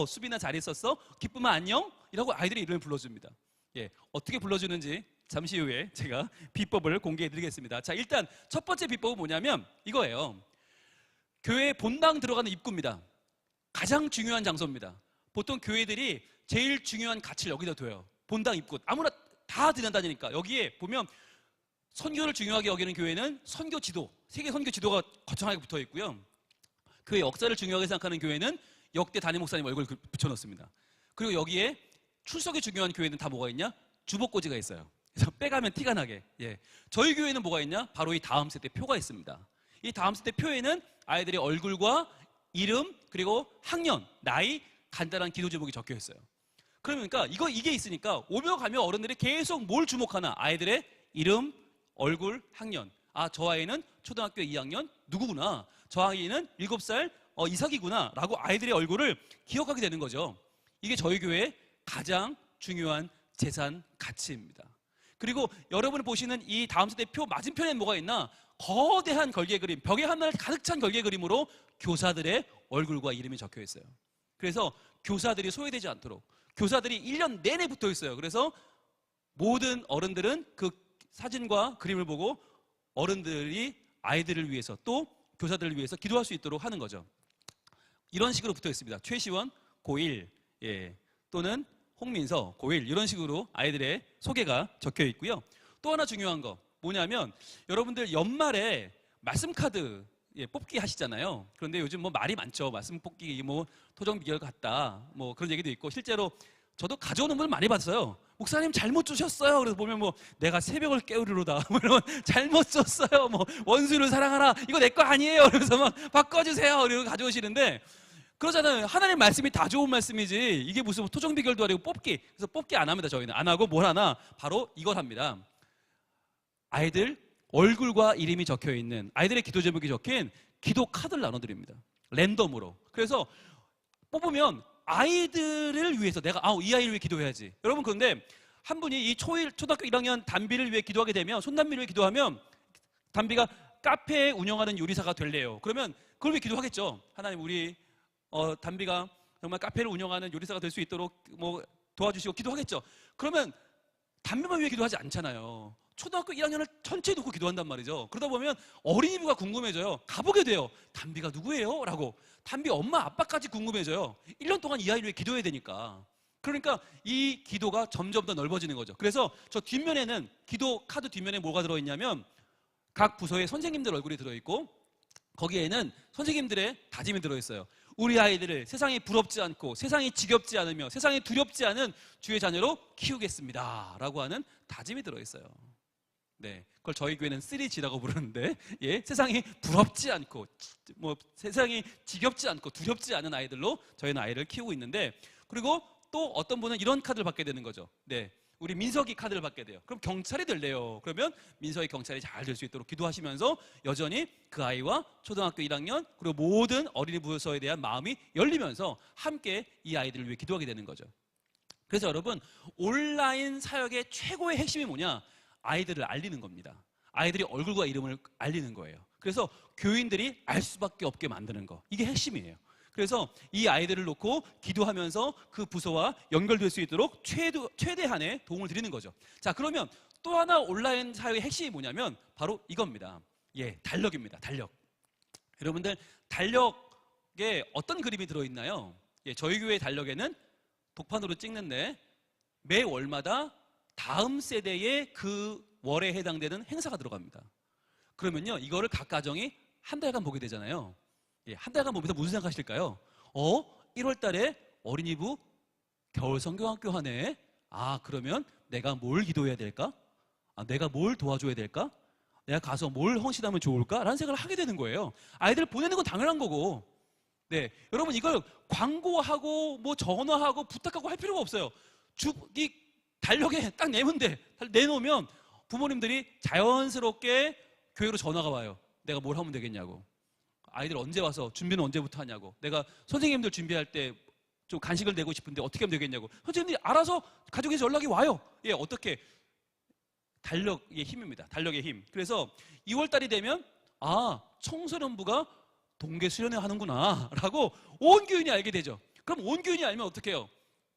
수빈아 잘 있었어? 기쁨아 안녕? 이라고 아이들의 이름을 불러줍니다. 예, 어떻게 불러주는지 잠시 후에 제가 비법을 공개해 드리겠습니다. 자, 일단 첫 번째 비법은 뭐냐면 이거예요. 교회 본당 들어가는 입구입니다. 가장 중요한 장소입니다. 보통 교회들이 제일 중요한 가치를 여기다 둬요. 본당 입구. 아무나 다 지나다니니까. 여기에 보면 선교를 중요하게 여기는 교회는 선교 지도, 세계 선교 지도가 거창하게 붙어 있고요. 교회 역사를 중요하게 생각하는 교회는 역대 담임 목사님 얼굴 붙여놓습니다. 그리고 여기에 출석이 중요한 교회는 다 뭐가 있냐? 주보꽂이가 있어요. 그래서 빼가면 티가 나게. 예. 저희 교회는 뭐가 있냐? 바로 이 다음 세대 표가 있습니다. 이 다음 세대 표에는 아이들의 얼굴과 이름, 그리고 학년, 나이, 간단한 기도 제목이 적혀 있어요. 그러니까 이게 있으니까 오며 가며 어른들이 계속 뭘 주목하나? 아이들의 이름, 얼굴, 학년. 아, 저 아이는 초등학교 2학년 누구구나. 저 아이는 7살 이삭이구나 라고 아이들의 얼굴을 기억하게 되는 거죠. 이게 저희 교회의 가장 중요한 재산 가치입니다. 그리고 여러분이 보시는 이 다음 세대 표 맞은편엔 뭐가 있나? 거대한 걸개 그림, 벽에 하늘 가득 찬 걸개 그림으로 교사들의 얼굴과 이름이 적혀 있어요. 그래서 교사들이 소외되지 않도록 교사들이 1년 내내 붙어 있어요. 그래서 모든 어른들은 그 사진과 그림을 보고 어른들이 아이들을 위해서 또 교사들을 위해서 기도할 수 있도록 하는 거죠. 이런 식으로 붙어 있습니다. 최시원 고1, 예, 또는 홍민서 고1, 이런 식으로 아이들의 소개가 적혀 있고요. 또 하나 중요한 거 뭐냐면 여러분들 연말에 말씀 카드 뽑기 하시잖아요. 그런데 요즘 뭐 말이 많죠. 말씀 뽑기 뭐 토정 비결 같다 뭐 그런 얘기도 있고, 실제로 저도 가져오는 분을 많이 봤어요. 목사님 잘못 주셨어요. 그래서 보면 뭐 내가 새벽을 깨우리로다 뭐 이런 잘못 줬어요. 뭐 원수를 사랑하라 이거 내 거 아니에요. 그래서 막 바꿔주세요. 이러고 가져오시는데 그러잖아요. 하나님 말씀이 다 좋은 말씀이지 이게 무슨 토정 비결도 아니고 뽑기. 그래서 뽑기 안 합니다. 저희는 안 하고 뭘 하나? 바로 이걸 합니다. 아이들 얼굴과 이름이 적혀 있는, 아이들의 기도 제목이 적힌 기도 카드를 나눠드립니다. 랜덤으로. 그래서 뽑으면 아이들을 위해서 내가 이 아이를 위해 기도해야지. 여러분, 그런데 한 분이 이 초등학교 1학년 담비를 위해 기도하게 되면, 손담비를 위해 기도하면 담비가 카페 운영하는 요리사가 될래요. 그러면 그걸 위해 기도하겠죠. 하나님, 우리 담비가 정말 카페를 운영하는 요리사가 될 수 있도록 뭐 도와주시고 기도하겠죠. 그러면 담비만 위해 기도하지 않잖아요. 초등학교 1학년을 전체 놓고 기도한단 말이죠. 그러다 보면 어린이부가 궁금해져요. 가보게 돼요. 담비가 누구예요? 라고. 담비 엄마 아빠까지 궁금해져요. 1년 동안 이 아이를 위해 기도해야 되니까. 그러니까 이 기도가 점점 더 넓어지는 거죠. 그래서 저 뒷면에는, 기도 카드 뒷면에 뭐가 들어있냐면 각 부서의 선생님들 얼굴이 들어있고 거기에는 선생님들의 다짐이 들어있어요. 우리 아이들을 세상에 부럽지 않고 세상에 지겹지 않으며 세상에 두렵지 않은 주의 자녀로 키우겠습니다 라고 하는 다짐이 들어있어요. 네, 그걸 저희 교회는 3G라고 부르는데, 예, 세상이 부럽지 않고 뭐 세상이 지겹지 않고 두렵지 않은 아이들로 저희는 아이를 키우고 있는데, 그리고 또 어떤 분은 이런 카드를 받게 되는 거죠. 네, 우리 민석이 카드를 받게 돼요. 그럼 경찰이 될래요. 그러면 민석이 경찰이 잘 될 수 있도록 기도하시면서 여전히 그 아이와 초등학교 1학년 그리고 모든 어린이 부서에 대한 마음이 열리면서 함께 이 아이들을 위해 기도하게 되는 거죠. 그래서 여러분, 온라인 사역의 최고의 핵심이 뭐냐? 아이들을 알리는 겁니다. 아이들이 얼굴과 이름을 알리는 거예요. 그래서 교인들이 알 수밖에 없게 만드는 거, 이게 핵심이에요. 그래서 이 아이들을 놓고 기도하면서 그 부서와 연결될 수 있도록 최대한의 도움을 드리는 거죠. 자, 그러면 또 하나 온라인 사역의 핵심이 뭐냐면 바로 이겁니다. 예, 달력입니다. 달력. 여러분들, 달력에 어떤 그림이 들어있나요? 예, 저희 교회 달력에는 독판으로 찍는데 매 월마다 다음 세대의 그 월에 해당되는 행사가 들어갑니다. 그러면요, 이거를 각 가정이 한 달간 보게 되잖아요. 예, 한 달간 보면서 무슨 생각하실까요? 1월 달에 어린이부 겨울 성경학교 하네. 그러면 내가 뭘 기도해야 될까? 내가 뭘 도와줘야 될까? 내가 가서 뭘 헌신하면 좋을까? 라는 생각을 하게 되는 거예요. 아이들 보내는 건 당연한 거고. 네, 여러분, 이걸 광고하고 뭐 전화하고 부탁하고 할 필요가 없어요. 이 달력에 딱 내놓으면 부모님들이 자연스럽게 교회로 전화가 와요. 내가 뭘 하면 되겠냐고. 아이들 언제 와서 준비는 언제부터 하냐고. 내가 선생님들 준비할 때 좀 간식을 내고 싶은데 어떻게 하면 되겠냐고. 선생님들이 알아서 가족에서 연락이 와요. 예, 어떻게? 달력의 힘입니다. 달력의 힘. 그래서 2월 달이 되면 아, 청소년부가 동계 수련회 하는구나 라고 온 교인이 알게 되죠. 그럼 온 교인이 알면 어떻게 해요?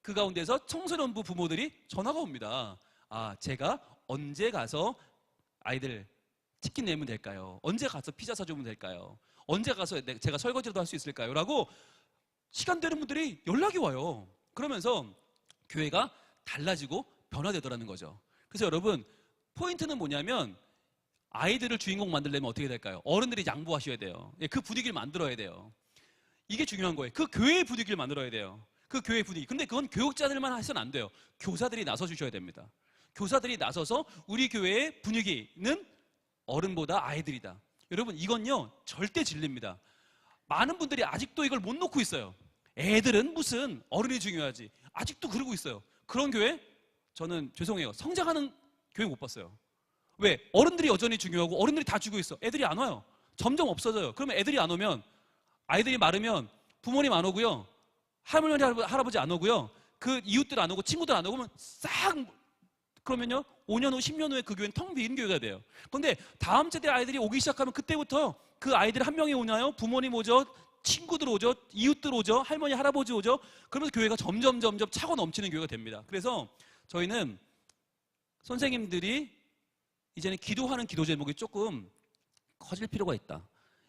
그 가운데서 청소년부 부모들이 전화가 옵니다. 아, 제가 언제 가서 아이들 치킨 내면 될까요? 언제 가서 피자 사주면 될까요? 언제 가서 제가 설거지도 할 수 있을까요? 라고 시간 되는 분들이 연락이 와요. 그러면서 교회가 달라지고 변화되더라는 거죠. 그래서 여러분, 포인트는 뭐냐면 아이들을 주인공 만들려면 어떻게 될까요? 어른들이 양보하셔야 돼요. 그 분위기를 만들어야 돼요. 이게 중요한 거예요. 그 교회의 분위기를 만들어야 돼요. 그 교회 분위기. 근데 그건 교육자들만 해서는 안 돼요. 교사들이 나서 주셔야 됩니다. 교사들이 나서서 우리 교회의 분위기는 어른보다 아이들이다. 여러분, 이건요 절대 진리입니다. 많은 분들이 아직도 이걸 못 놓고 있어요. 애들은 무슨 어른이 중요하지. 아직도 그러고 있어요. 그런 교회 저는 죄송해요. 성장하는 교회 못 봤어요. 왜? 어른들이 여전히 중요하고 어른들이 다 주고 있어. 애들이 안 와요. 점점 없어져요. 그러면 애들이 안 오면 아이들이 마르면 부모님 안 오고요. 할머니 할아버지 안 오고요. 그 이웃들 안 오고 친구들 안 오면 싹 그러면요 5년 후 10년 후에 그 교회는 텅 빈 교회가 돼요. 그런데 다음 세대 아이들이 오기 시작하면 그때부터 그 아이들 한 명이 오나요? 부모님 오죠? 친구들 오죠? 이웃들 오죠? 할머니 할아버지 오죠? 그러면서 교회가 점점 차고 넘치는 교회가 됩니다. 그래서 저희는 선생님들이 이제는 기도하는 기도 제목이 조금 커질 필요가 있다.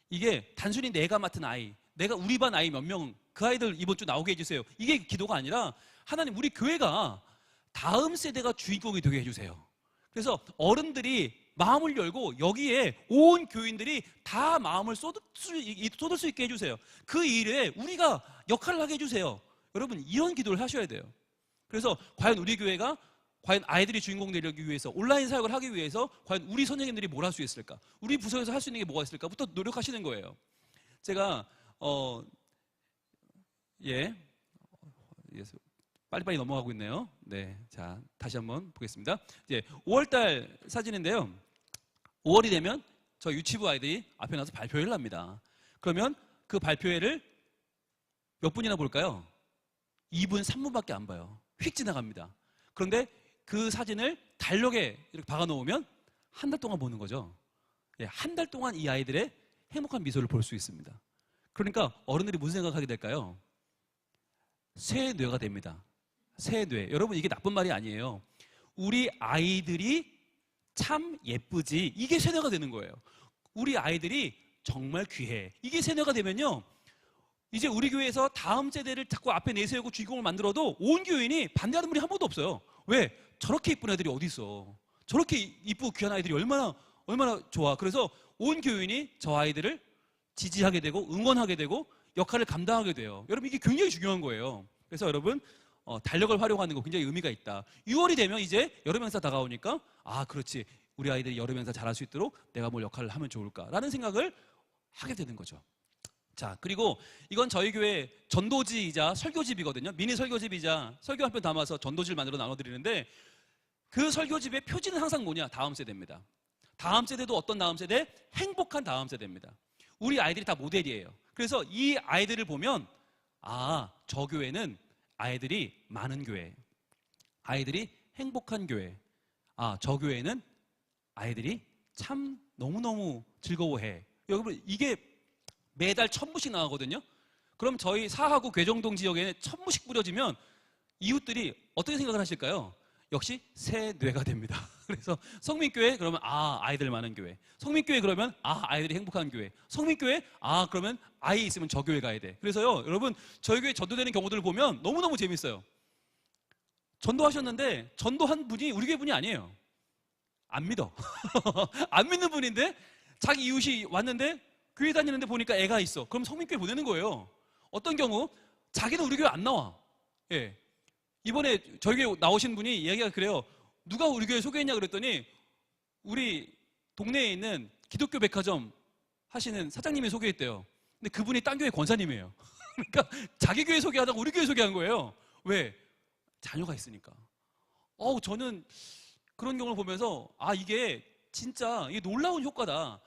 이게 단순히 내가 맡은 아이, 내가 우리 반 아이 몇 명, 그 아이들 이번 주 나오게 해주세요. 이게 기도가 아니라 하나님 우리 교회가 다음 세대가 주인공이 되게 해주세요. 그래서 어른들이 마음을 열고 여기에 온 교인들이 다 마음을 쏟을 수 있게 해주세요. 그 일에 우리가 역할을 하게 해주세요. 여러분 이런 기도를 하셔야 돼요. 그래서 과연 우리 교회가 과연 아이들이 주인공 되기 위해서 온라인 사역을 하기 위해서 과연 우리 선생님들이 뭘 할 수 있을까? 우리 부서에서 할 수 있는 게 뭐가 있을까?부터 노력하시는 거예요. 제가 빨리빨리 넘어가고 있네요. 네, 자 다시 한번 보겠습니다. 이제 5월달 사진인데요. 5월이 되면 저 유치부 아이들이 앞에 나서 발표회를 합니다. 그러면 그 발표회를 몇 분이나 볼까요? 2분, 3분밖에 안 봐요. 휙 지나갑니다. 그런데 그 사진을 달력에 이렇게 박아 놓으면 한 달 동안 보는 거죠. 예, 한 달 동안 이 아이들의 행복한 미소를 볼 수 있습니다. 그러니까 어른들이 무슨 생각하게 될까요? 새 뇌가 됩니다. 새 뇌. 여러분 이게 나쁜 말이 아니에요. 우리 아이들이 참 예쁘지. 이게 새 뇌가 되는 거예요. 우리 아이들이 정말 귀해. 이게 새 뇌가 되면요. 이제 우리 교회에서 다음 세대를 자꾸 앞에 내세우고 주인공을 만들어도 온 교인이 반대하는 분이 한 번도 없어요. 왜? 저렇게 이쁜 애들이 어디 있어? 저렇게 이쁘고 귀한 아이들이 얼마나 좋아. 그래서 온 교인이 저 아이들을 지지하게 되고 응원하게 되고 역할을 감당하게 돼요. 여러분 이게 굉장히 중요한 거예요. 그래서 여러분 달력을 활용하는 거 굉장히 의미가 있다. 6월이 되면 이제 여름 행사 다가오니까 아 그렇지 우리 아이들이 여름 행사 잘할 수 있도록 내가 뭘 역할을 하면 좋을까라는 생각을 하게 되는 거죠. 자 그리고 이건 저희 교회 전도지이자 설교집이거든요. 미니 설교집이자 설교 한 편 담아서 전도지를 만들어 나눠드리는데 그 설교집의 표지는 항상 뭐냐? 다음 세대입니다. 다음 세대도 어떤 다음 세대? 행복한 다음 세대입니다. 우리 아이들이 다 모델이에요. 그래서 이 아이들을 보면 아, 저 교회는 아이들이 많은 교회, 아이들이 행복한 교회, 아, 저 교회는 아이들이 참 너무너무 즐거워해. 여러분 이게 매달 1000부씩 나가거든요. 그럼 저희 사하구 괴정동 지역에는 1000부씩 뿌려지면 이웃들이 어떻게 생각을 하실까요? 역시 새 뇌가 됩니다. 그래서 성민교회 그러면 아 아이들 많은 교회, 성민교회 그러면 아 아이들이 행복한 교회, 성민교회 아 그러면 아이 있으면 저 교회 가야 돼. 그래서요 여러분 저희 교회 전도되는 경우들을 보면 너무너무 재밌어요. 전도하셨는데 전도한 분이 우리 교회 분이 아니에요. 안 믿어. 안 믿는 분인데 자기 이웃이 왔는데 교회 다니는데 보니까 애가 있어. 그럼 성민교회 보내는 거예요. 어떤 경우 자기는 우리 교회 안 나와. 예. 이번에 저희 교회 나오신 분이 이야기가 그래요. 누가 우리 교회 소개했냐 그랬더니 우리 동네에 있는 기독교 백화점 하시는 사장님이 소개했대요. 근데 그분이 딴 교회 권사님이에요. 그러니까 자기 교회 소개하다가 우리 교회 소개한 거예요. 왜? 자녀가 있으니까. 저는 그런 경우를 보면서 아 이게 진짜 이게 놀라운 효과다.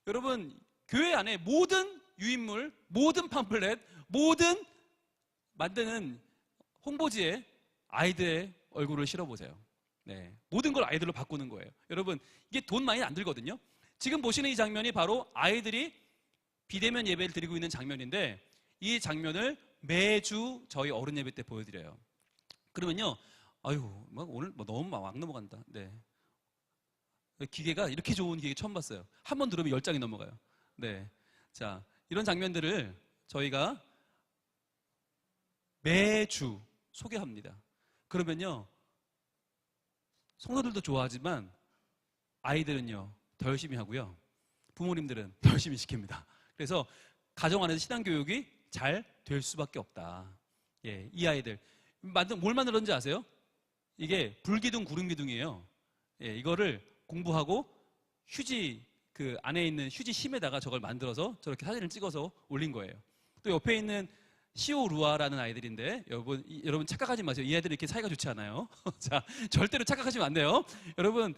여러분 교회 안에 모든 유인물, 모든 팜플렛, 모든 만드는 홍보지에 아이들의 얼굴을 실어보세요. 네, 모든 걸 아이들로 바꾸는 거예요. 여러분, 이게 돈 많이 안 들거든요. 지금 보시는 이 장면이 바로 아이들이 비대면 예배를 드리고 있는 장면인데, 이 장면을 매주 저희 어른 예배 때 보여드려요. 그러면요, 아유, 막 오늘 뭐 너무 막 넘어간다. 네. 기계가 이렇게 좋은 기계 처음 봤어요. 한 번 들으면 10장이 넘어가요. 네. 자, 이런 장면들을 저희가 매주 소개합니다. 그러면요, 성도들도 좋아하지만 아이들은요, 더 열심히 하고요. 부모님들은 더 열심히 시킵니다. 그래서 가정 안에서 신앙교육이 잘 될 수밖에 없다. 예, 이 아이들. 뭘 만들었는지 아세요? 이게 불기둥, 구름기둥이에요. 예, 이거를 공부하고 휴지, 그 안에 있는 휴지 심에다가 저걸 만들어서 저렇게 사진을 찍어서 올린 거예요. 또 옆에 있는 시오루아라는 아이들인데, 여러분 착각하지 마세요. 이 아이들은 이렇게 사이가 좋지 않아요. 자, 절대로 착각하시면 안 돼요. 여러분,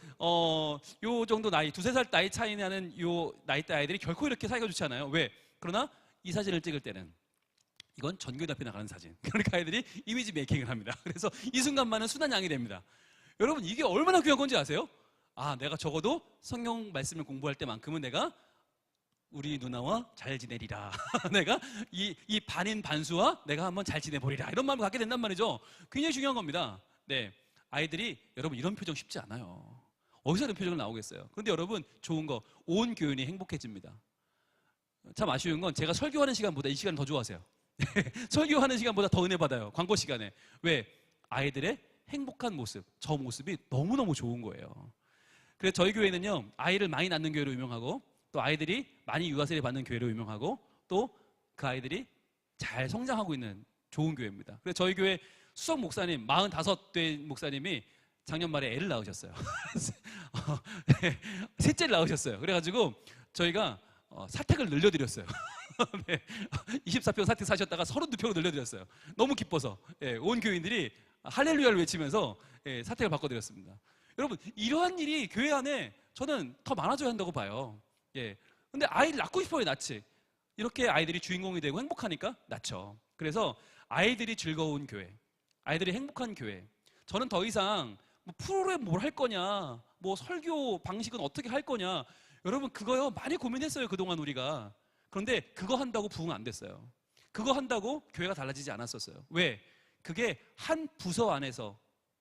요 정도 나이, 2~3살 나이 차이 나는 요 나이대 아이들이 결코 이렇게 사이가 좋지 않아요. 왜? 그러나 이 사진을 찍을 때는 이건 전교대 앞에 나가는 사진. 그러니까 아이들이 이미지 메이킹을 합니다. 그래서 이 순간만은 순한 양이 됩니다. 여러분, 이게 얼마나 귀한 건지 아세요? 아, 내가 적어도 성경 말씀을 공부할 때만큼은 내가 우리 누나와 잘 지내리라. 내가 이 반인 반수와 내가 한번 잘 지내보리라. 이런 마음을 갖게 된단 말이죠. 굉장히 중요한 겁니다. 네, 아이들이, 여러분, 이런 표정 쉽지 않아요. 어디서 이런 표정을 나오겠어요? 그런데 여러분, 좋은 거, 온 교인이 행복해집니다. 참 아쉬운 건 제가 설교하는 시간보다 이 시간을 더 좋아하세요. 설교하는 시간보다 더 은혜 받아요. 광고 시간에. 왜? 아이들의 행복한 모습, 저 모습이 너무너무 좋은 거예요. 그래서 저희 교회는요, 아이를 많이 낳는 교회로 유명하고, 또 아이들이 많이 유아세례 받는 교회로 유명하고, 또 그 아이들이 잘 성장하고 있는 좋은 교회입니다. 그래서 저희 교회 수석 목사님, 45대 목사님이 작년 말에 애를 낳으셨어요. 셋째를 낳으셨어요. 그래가지고 저희가 사택을 늘려드렸어요. 네. 24평 사택 사셨다가 32평으로 늘려드렸어요. 너무 기뻐서. 예, 온 교인들이 할렐루야를 외치면서 사택을 바꿔드렸습니다. 여러분, 이러한 일이 교회 안에 저는 더 많아져야 한다고 봐요. 예. 근데 아이를 낳고 싶어요, 낳지. 이렇게 아이들이 주인공이 되고 행복하니까 낳죠. 그래서 아이들이 즐거운 교회, 아이들이 행복한 교회. 저는 더 이상 뭐 프로그램 뭘 할 거냐, 뭐 설교 방식은 어떻게 할 거냐. 여러분, 그거요, 많이 고민했어요, 그동안 우리가. 그런데 그거 한다고 부흥 안 됐어요. 그거 한다고 교회가 달라지지 않았었어요. 왜? 그게 한 부서 안에서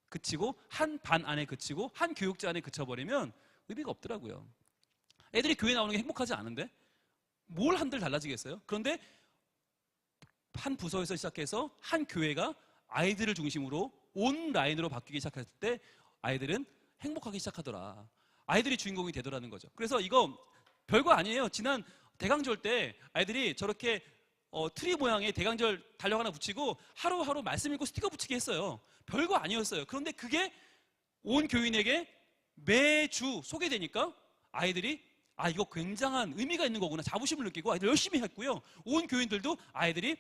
그치고, 한 반 안에 그치고, 한 교육자 안에 그쳐버리면 의미가 없더라고요. 애들이 교회 나오는 게 행복하지 않은데 뭘 한들 달라지겠어요? 그런데 한 부서에서 시작해서 한 교회가 아이들을 중심으로 온 라인으로 바뀌기 시작했을 때 아이들은 행복하기 시작하더라. 아이들이 주인공이 되더라는 거죠. 그래서 이거 별거 아니에요. 지난 대강절 때 아이들이 저렇게 트리 모양의 대강절 달력 하나 붙이고 하루하루 말씀 읽고 스티커 붙이기 했어요. 별거 아니었어요. 그런데 그게 온 교인에게 매주 소개되니까 아이들이 이거 굉장한 의미가 있는 거구나, 자부심을 느끼고 아이들 열심히 했고요. 온 교인들도 아이들이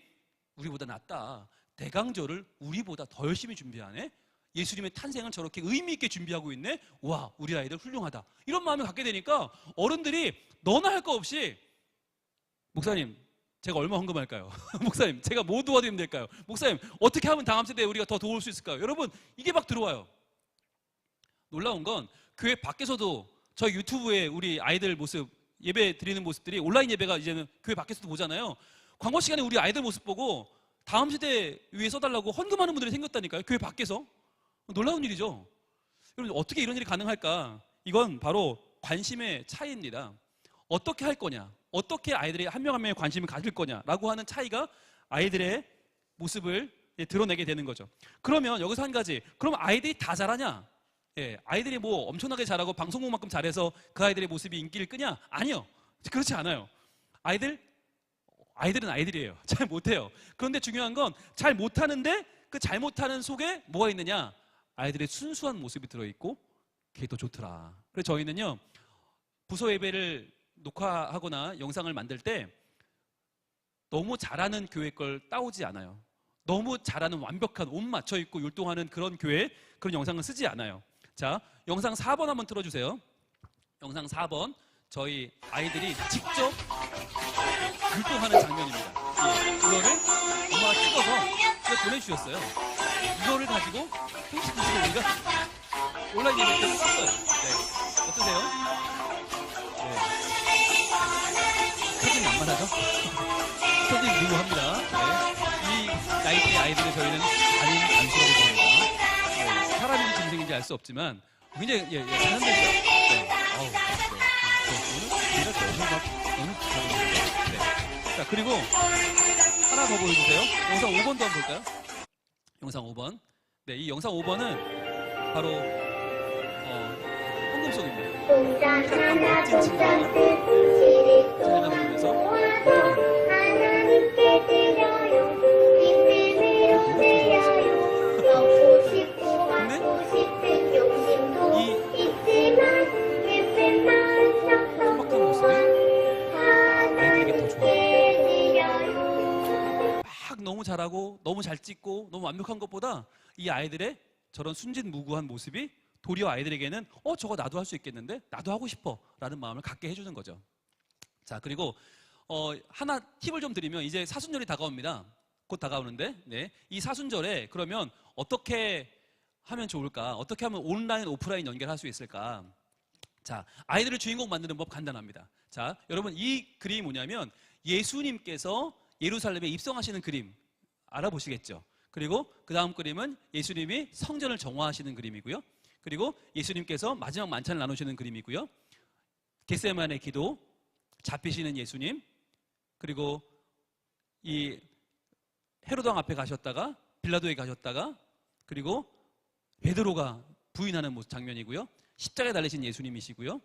우리보다 낫다, 대강절을 우리보다 더 열심히 준비하네, 예수님의 탄생을 저렇게 의미 있게 준비하고 있네, 와, 우리 아이들 훌륭하다, 이런 마음을 갖게 되니까 어른들이 너나 할 거 없이, 목사님 제가 얼마 헌금할까요? 목사님 제가 뭐 도와드리면 될까요? 목사님 어떻게 하면 다음 세대에 우리가 더 도울 수 있을까요? 여러분, 이게 막 들어와요. 놀라운 건 교회 밖에서도 저희 유튜브에 우리 아이들 모습, 예배 드리는 모습들이, 온라인 예배가 이제는 교회 밖에서도 보잖아요. 광고 시간에 우리 아이들 모습 보고 다음 세대 위해 써달라고 헌금하는 분들이 생겼다니까요. 교회 밖에서. 놀라운 일이죠. 여러분, 어떻게 이런 일이 가능할까? 이건 바로 관심의 차이입니다. 어떻게 할 거냐, 어떻게 아이들이 한 명 한 명의 관심을 가질 거냐라고 하는 차이가 아이들의 모습을 드러내게 되는 거죠. 그러면 여기서 한 가지, 그럼 아이들이 다 잘하냐? 예, 아이들이 뭐 엄청나게 잘하고 방송국만큼 잘해서 그 아이들의 모습이 인기를 끄냐? 아니요, 그렇지 않아요. 아이들은 아이들이에요. 잘 못해요. 그런데 중요한 건 잘 못하는데 그 잘 못하는 속에 뭐가 있느냐? 아이들의 순수한 모습이 들어있고 그게 더 좋더라. 그래서 저희는요, 부서 예배를 녹화하거나 영상을 만들 때 너무 잘하는 교회 걸 따오지 않아요. 너무 잘하는 완벽한 옷 맞춰 입고 율동하는 그런 교회, 그런 영상을 쓰지 않아요. 자, 영상 4번 한번 틀어주세요. 영상 4번, 저희 아이들이 직접 율동하는 장면입니다. 예, 이거를 엄마가 찍어서 보내주셨어요. 이거를 가지고 30분 우리가 온라인 예배 때 썼어요. 네. 어떠세요? 네. 사진이 안 많아져? 사진이 유효합니다. 네. 이 나이대 아이들을 저희는 아닌 안수라고 부릅니다. 네. 사람인지 짐승인지 알 수 없지만 굉장히 사람들이죠. 네. 아우, 네. 오늘 네. 자, 그리고 하나 더 보여주세요. 영상 5번도 한번 볼까요? 영상 5번. 네, 이 영상 5번은 바로 헌금송입니다. 멋진 친구가 찬양을 부르면서 하나님께 드려요. 기쁨으로 드려요. 먹고 싶고 받고 싶은 욕심도 있지만 예쁜 소박한 모습이 아이들에게 더 좋아요. 막 너무 잘하고 너무 잘 찍고 너무 완벽한 것보다 이 아이들의 저런 순진무구한 모습이 도리어 아이들에게는 저거 나도 할 수 있겠는데 나도 하고 싶어 라는 마음을 갖게 해주는 거죠. 자, 그리고 하나 팁을 좀 드리면 이제 사순절이 다가옵니다. 곧 다가오는데 네. 이 사순절에 그러면 어떻게 하면 좋을까? 어떻게 하면 온라인 오프라인 연결할 수 있을까? 자, 아이들을 주인공 만드는 법 간단합니다. 자, 여러분 이 그림이 뭐냐면 예수님께서 예루살렘에 입성하시는 그림 알아보시겠죠? 그리고 그 다음 그림은 예수님이 성전을 정화하시는 그림이고요. 그리고 예수님께서 마지막 만찬을 나누시는 그림이고요. 겟세마네 기도, 잡히시는 예수님, 그리고 이 헤로드 왕 앞에 가셨다가 빌라도에 가셨다가 그리고 베드로가 부인하는 모습 장면이고요. 십자가에 달리신 예수님이시고요.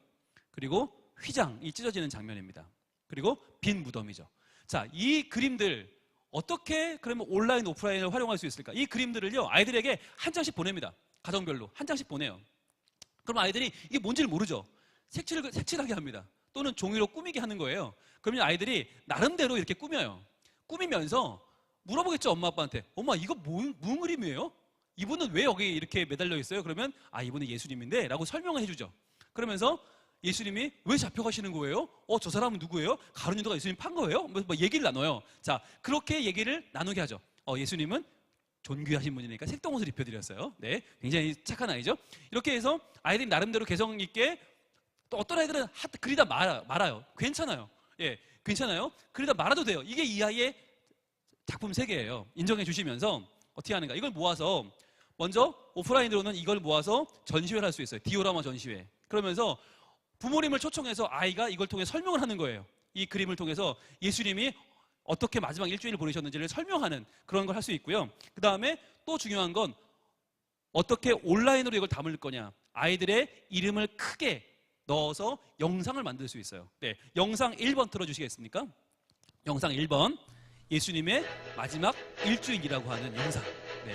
그리고 휘장이 찢어지는 장면입니다. 그리고 빈 무덤이죠. 자, 이 그림들 어떻게 그러면 온라인 오프라인을 활용할 수 있을까? 이 그림들을요 아이들에게 한 장씩 보냅니다. 가정별로 한 장씩 보내요. 그럼 아이들이 이게 뭔지를 모르죠. 색칠하게 합니다. 또는 종이로 꾸미게 하는 거예요. 그러면 아이들이 나름대로 이렇게 꾸며요. 꾸미면서 물어보겠죠, 엄마 아빠한테. 엄마, 이거 무슨 그림이에요? 이분은 왜 여기 이렇게 매달려 있어요? 그러면 이분은 예수님인데 라고 설명을 해주죠. 그러면서 예수님이 왜 잡혀가시는 거예요? 저 사람은 누구예요? 가룟 유다가 예수님 판 거예요? 뭐 얘기를 나눠요. 자, 그렇게 얘기를 나누게 하죠. 예수님은 존귀하신 분이니까 색동옷을 입혀드렸어요. 네, 굉장히 착한 아이죠. 이렇게 해서 아이들이 나름대로 개성 있게 또 어떤 아이들은 그리다 말아요. 괜찮아요. 예, 괜찮아요. 그리다 말아도 돼요. 이게 이 아이의 작품 세계예요. 인정해 주시면서 어떻게 하는가? 이걸 모아서 먼저 오프라인으로는 이걸 모아서 전시회를 할 수 있어요. 디오라마 전시회. 그러면서 부모님을 초청해서 아이가 이걸 통해 설명을 하는 거예요. 이 그림을 통해서 예수님이 어떻게 마지막 일주일을 보내셨는지를 설명하는 그런 걸 할 수 있고요. 그 다음에 또 중요한 건 어떻게 온라인으로 이걸 담을 거냐. 아이들의 이름을 크게 넣어서 영상을 만들 수 있어요. 네, 영상 1번 틀어주시겠습니까? 영상 1번. 예수님의 마지막 일주일이라고 하는 영상. 네.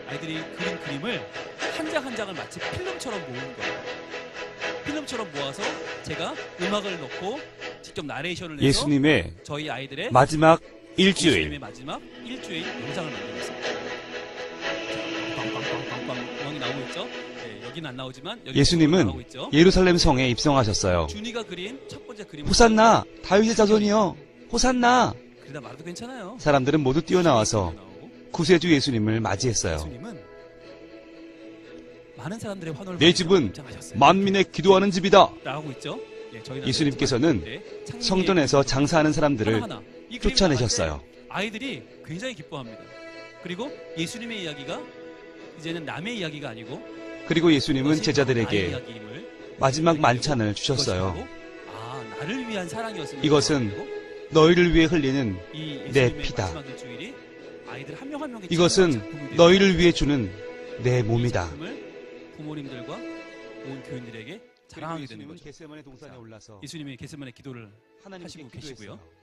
아이들이 그린 그림을 한 장 한 장을 마치 필름처럼 모은 거예요. 필름처럼 모아서 제가 음악을 넣고 직접 나레이션을 해서 예수님의 저희 아이들의 마지막 일주일. 예수님의 마지막 일주일 영상을 만들었습니다. 빵빵빵빵빵 음악이 나오고 있죠? 네, 여기는 안 나오지만 여기 나오고 예수님은 있죠? 예루살렘 성에 입성하셨어요. 준이가 그린 첫 번째 그림. 호산나, 다윗의 자손이여, 호산나. 그러다 말아도 괜찮아요. 사람들은 모두 뛰어나와서 나오고. 구세주 예수님을 맞이했어요. 예수님은 많은 사람들의 환호를 내 집은 입장하셨어요. 만민의 기도하는 집이다. 나오고 있죠? 예, 저희는 예수님께서는 창세기의 성전에서 장사하는 사람들을 하나하나 이 그림을 쫓아내셨어요. 봤을 때 아이들이 굉장히 기뻐합니다. 그리고 예수님의 이야기가 이제는 남의 이야기가 아니고 그리고 예수님은 나의 제자들에게 이야기임을 마지막 만찬을 주셨어요. 그것이 바로, 나를 위한 사랑이었음을 이것은 기억하고 너희를 위해 흘리는 이 내 예수님의 피다. 마지막 일주일이 아이들 한 명 한 명에게 이것은 너희를 위해 주는 내 몸이다. 부모님들과 온 교인들에게 자랑하게 되는 거죠. 겟세마네 동산에 올라서 예수님이 겟세마네 기도를 하나님께 하시고 계시고요. 기도했어요.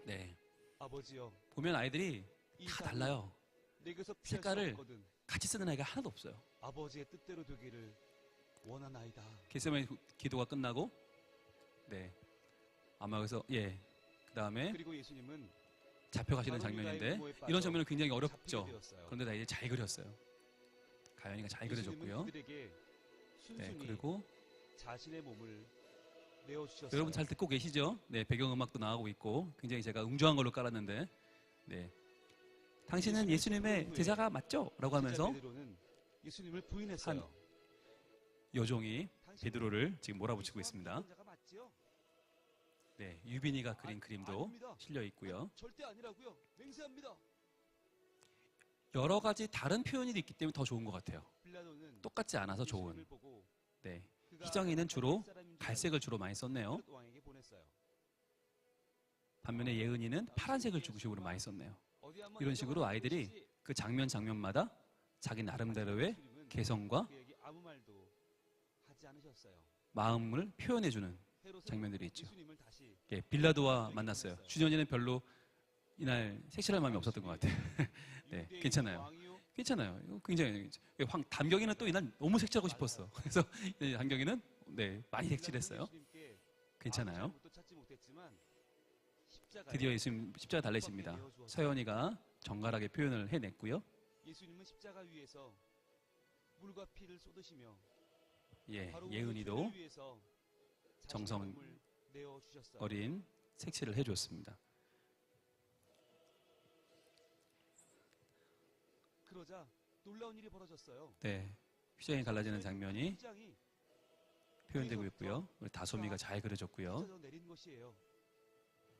네, 아버지여, 보면 아이들이 다 달라요. 내게서 피할 수 색깔을 없거든. 같이 쓰는 아이가 하나도 없어요. 아버지의 뜻대로 되기를 원하나이다. 겟세마네 기도가 끝나고 네, 아마 그래서 그 다음에 그리고 예수님은 잡혀가시는 장면인데 이런 장면은 굉장히 어렵죠. 그런데 다 이제 잘 그렸어요. 가연이가 잘 그려줬고요. 네, 그리고 자신의 몸을 내어주셨어요. 여러분 잘 듣고 계시죠? 네, 배경음악도 나가고 있고 굉장히 제가 웅장한 걸로 깔았는데 네, 당신은 예수님의 제자가 맞죠? 라고 하면서 베드로는 예수님을 부인했어요. 여종이 베드로를 지금 몰아붙이고 있습니다. 자가 맞지요? 네, 유빈이가 그린 그림도 아닙니다. 실려 있고요. 절대 아니라고요. 맹세합니다. 여러 가지 다른 표현이 있기 때문에 더 좋은 것 같아요. 빌라도는 똑같지 않아서 좋은. 예수님을 보고 네, 그가 희정이는 주로 다윗 사람인 줄 갈색을 주로 많이 썼네요. 헤롯 왕에게 보냈어요. 반면에 예은이는 파란색을 중심으로 많이 썼네요. 어디 한번 이런 식으로 읽어보라고 아이들이 그러시지. 그 장면마다 자기 나름대로의 예수님은 개성과 그에게 아무 말도 하지 않으셨어요. 마음을 표현해주는 헤롯은 장면들이 있죠. 예수님을 다시 예, 빌라도와 만났어요. 준현이는 별로 이날 색칠할 마음이 없었던 것 같아요. 네, 유대인의 괜찮아요. 왕이요? 괜찮아요. 이거 굉장히 담경이는 또 이날 너무 색칠하고 싶었어. 그래서 담경이는 네, 많이 색칠했어요. 예수님께 괜찮아요. 아무 잘못도 찾지 못했지만 십자가에 드디어 예수님 십자가 달래십니다. 서연이가 정갈하게 표현을 해냈고요. 예수님은 십자가 위에서 물과 피를 쏟으시며 예, 바로 우리 예은이도 죄를 위해서 자신의 정성 몸을 내어 주셨어요. 어린 색칠을 해줬습니다. 그러자 놀라운 일이 벌어졌어요. 네, 휘장이 갈라지는 장면이 휘장이 표현되고 있고요. 우리 다솜이가 잘 그려졌고요. 찢어져 내린 것이에요. 네,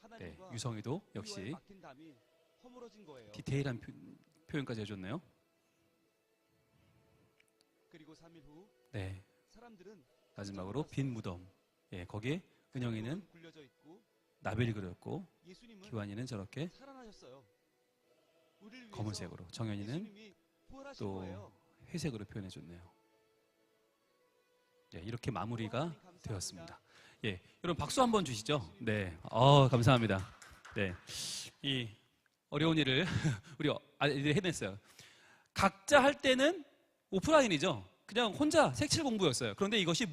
하나님과 유성이도 우리와의 역시 막힌 담이 허물어진 거예요. 디테일한 표현까지 해줬네요. 그리고 3일 후 네, 사람들은 마지막으로 빈 무덤. 예, 거기에 은영이는 굴려져 있고 나벨이 그렸고 예수님은 기완이는 저렇게 살아나셨어요. 우리를 위해서 검은색으로, 정현이는 예수님이 부활하신 또 거예요. 회색으로 표현해줬네요. 예, 이렇게 마무리가 되었습니다. 예, 여러분 박수 한번 주시죠. 네, 감사합니다. 네, 이 어려운 일을 우리 아이들이 해냈어요. 각자 할 때는 오프라인이죠. 그냥 혼자 색칠 공부였어요. 그런데 이것이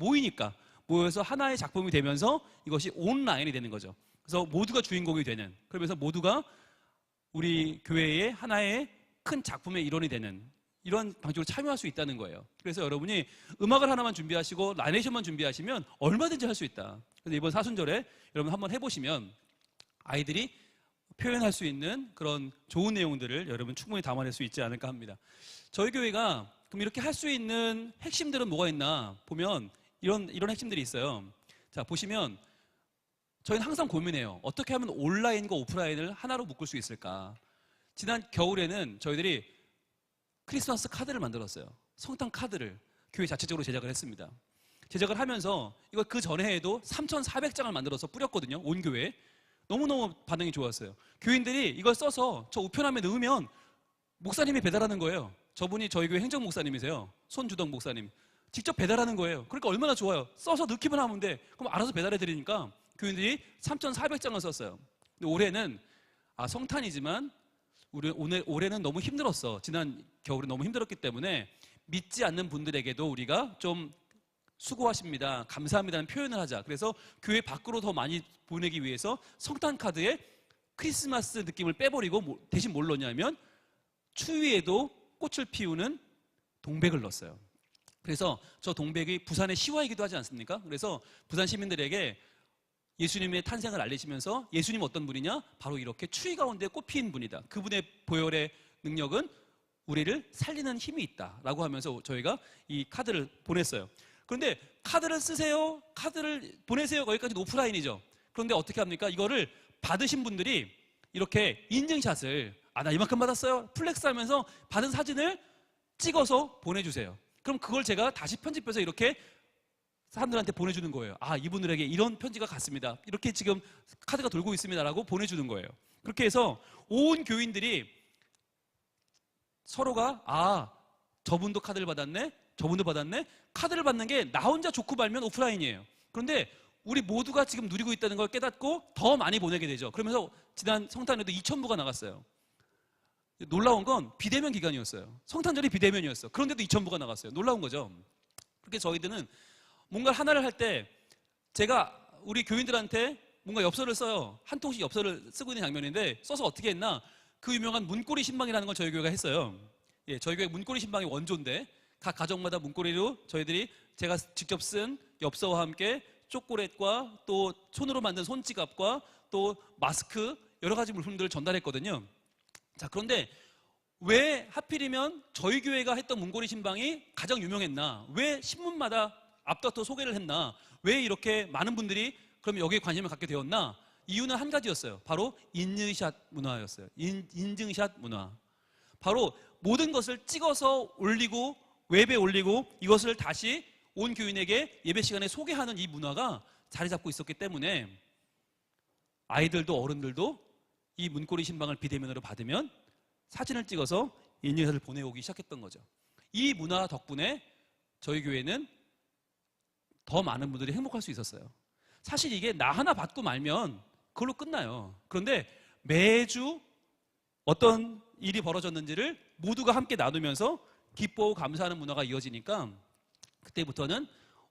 모여서 하나의 작품이 되면서 이것이 온라인이 되는 거죠. 그래서 모두가 주인공이 되는, 그러면서 모두가 우리 교회의 하나의 큰 작품의 일원이 되는 이런 방식으로 참여할 수 있다는 거예요. 그래서 여러분이 음악을 하나만 준비하시고 나레이션만 준비하시면 얼마든지 할 수 있다. 그래서 이번 사순절에 여러분 한번 해보시면 아이들이 표현할 수 있는 그런 좋은 내용들을 여러분 충분히 담아낼 수 있지 않을까 합니다. 저희 교회가 그럼 이렇게 할 수 있는 핵심들은 뭐가 있나 보면 이런 핵심들이 있어요. 자, 보시면 저희는 항상 고민해요. 어떻게 하면 온라인과 오프라인을 하나로 묶을 수 있을까? 지난 겨울에는 저희들이 크리스마스 카드를 만들었어요. 성탄 카드를 교회 자체적으로 제작을 했습니다. 제작을 하면서 이거 그 전에 해도 3,400장을 만들어서 뿌렸거든요. 온 교회에. 너무너무 반응이 좋았어요. 교인들이 이걸 써서 저 우편함에 넣으면 목사님이 배달하는 거예요. 저분이 저희 교회 행정 목사님이세요. 손주덕 목사님. 직접 배달하는 거예요. 그러니까 얼마나 좋아요. 써서 넣기만 하면 돼. 그럼 알아서 배달해 드리니까 교인들이 3,400장을 썼어요. 근데 올해는 성탄이지만 올해는 너무 힘들었어. 지난 겨울에 너무 힘들었기 때문에 믿지 않는 분들에게도 우리가 좀 수고하십니다, 감사합니다는 표현을 하자. 그래서 교회 밖으로 더 많이 보내기 위해서 성탄 카드에 크리스마스 느낌을 빼버리고 대신 뭘 넣냐면 추위에도 꽃을 피우는 동백을 넣었어요. 그래서 저 동백이 부산의 시화이기도 하지 않습니까? 그래서 부산 시민들에게 예수님의 탄생을 알리시면서 예수님 어떤 분이냐? 바로 이렇게 추위 가운데 꽃 피인 분이다. 그분의 보혈의 능력은 우리를 살리는 힘이 있다라고 하면서 저희가 이 카드를 보냈어요. 그런데 카드를 쓰세요, 카드를 보내세요, 거기까지는 오프라인이죠. 그런데 어떻게 합니까? 이거를 받으신 분들이 이렇게 인증샷을 나 이만큼 받았어요, 플렉스 하면서 받은 사진을 찍어서 보내주세요. 그럼 그걸 제가 다시 편집해서 이렇게 사람들한테 보내주는 거예요. 이분들에게 이런 편지가 갔습니다, 이렇게 지금 카드가 돌고 있습니다라고 보내주는 거예요. 그렇게 해서 온 교인들이 서로가 저분도 카드를 받았네, 저분도 받았네. 카드를 받는 게 나 혼자 좋고 말면 오프라인이에요. 그런데 우리 모두가 지금 누리고 있다는 걸 깨닫고 더 많이 보내게 되죠. 그러면서 지난 성탄에도 2,000부가 나갔어요. 놀라운 건 비대면 기간이었어요. 성탄절이 비대면이었어. 그런데도 2,000부가 나갔어요. 놀라운 거죠. 그렇게 저희들은 뭔가 하나를 할 때 제가 우리 교인들한테 뭔가 엽서를 써요. 한 통씩 엽서를 쓰고 있는 장면인데 써서 어떻게 했나? 그 유명한 문고리 신방이라는 걸 저희 교회가 했어요. 예, 저희 교회 문고리 신방이 원조인데 각 가정마다 문고리로 제가 직접 쓴 엽서와 함께 초콜릿과 또 손으로 만든 손지갑과 또 마스크 여러 가지 물품들을 전달했거든요. 자, 그런데 왜 하필이면 저희 교회가 했던 문고리 신방이 가장 유명했나? 왜 신문마다 앞다퉈 소개를 했나? 왜 이렇게 많은 분들이 그럼 여기에 관심을 갖게 되었나? 이유는 한 가지였어요. 바로 인증샷 문화였어요. 인증샷 문화. 바로 모든 것을 찍어서 올리고 웹에 올리고 이것을 다시 온 교인에게 예배 시간에 소개하는 이 문화가 자리 잡고 있었기 때문에 아이들도 어른들도 이 문고리 신방을 비대면으로 받으면 사진을 찍어서 인증샷을 보내오기 시작했던 거죠. 이 문화 덕분에 저희 교회는 더 많은 분들이 행복할 수 있었어요. 사실 이게 나 하나 받고 말면 그걸로 끝나요. 그런데 매주 어떤 일이 벌어졌는지를 모두가 함께 나누면서 기뻐하고 감사하는 문화가 이어지니까 그때부터는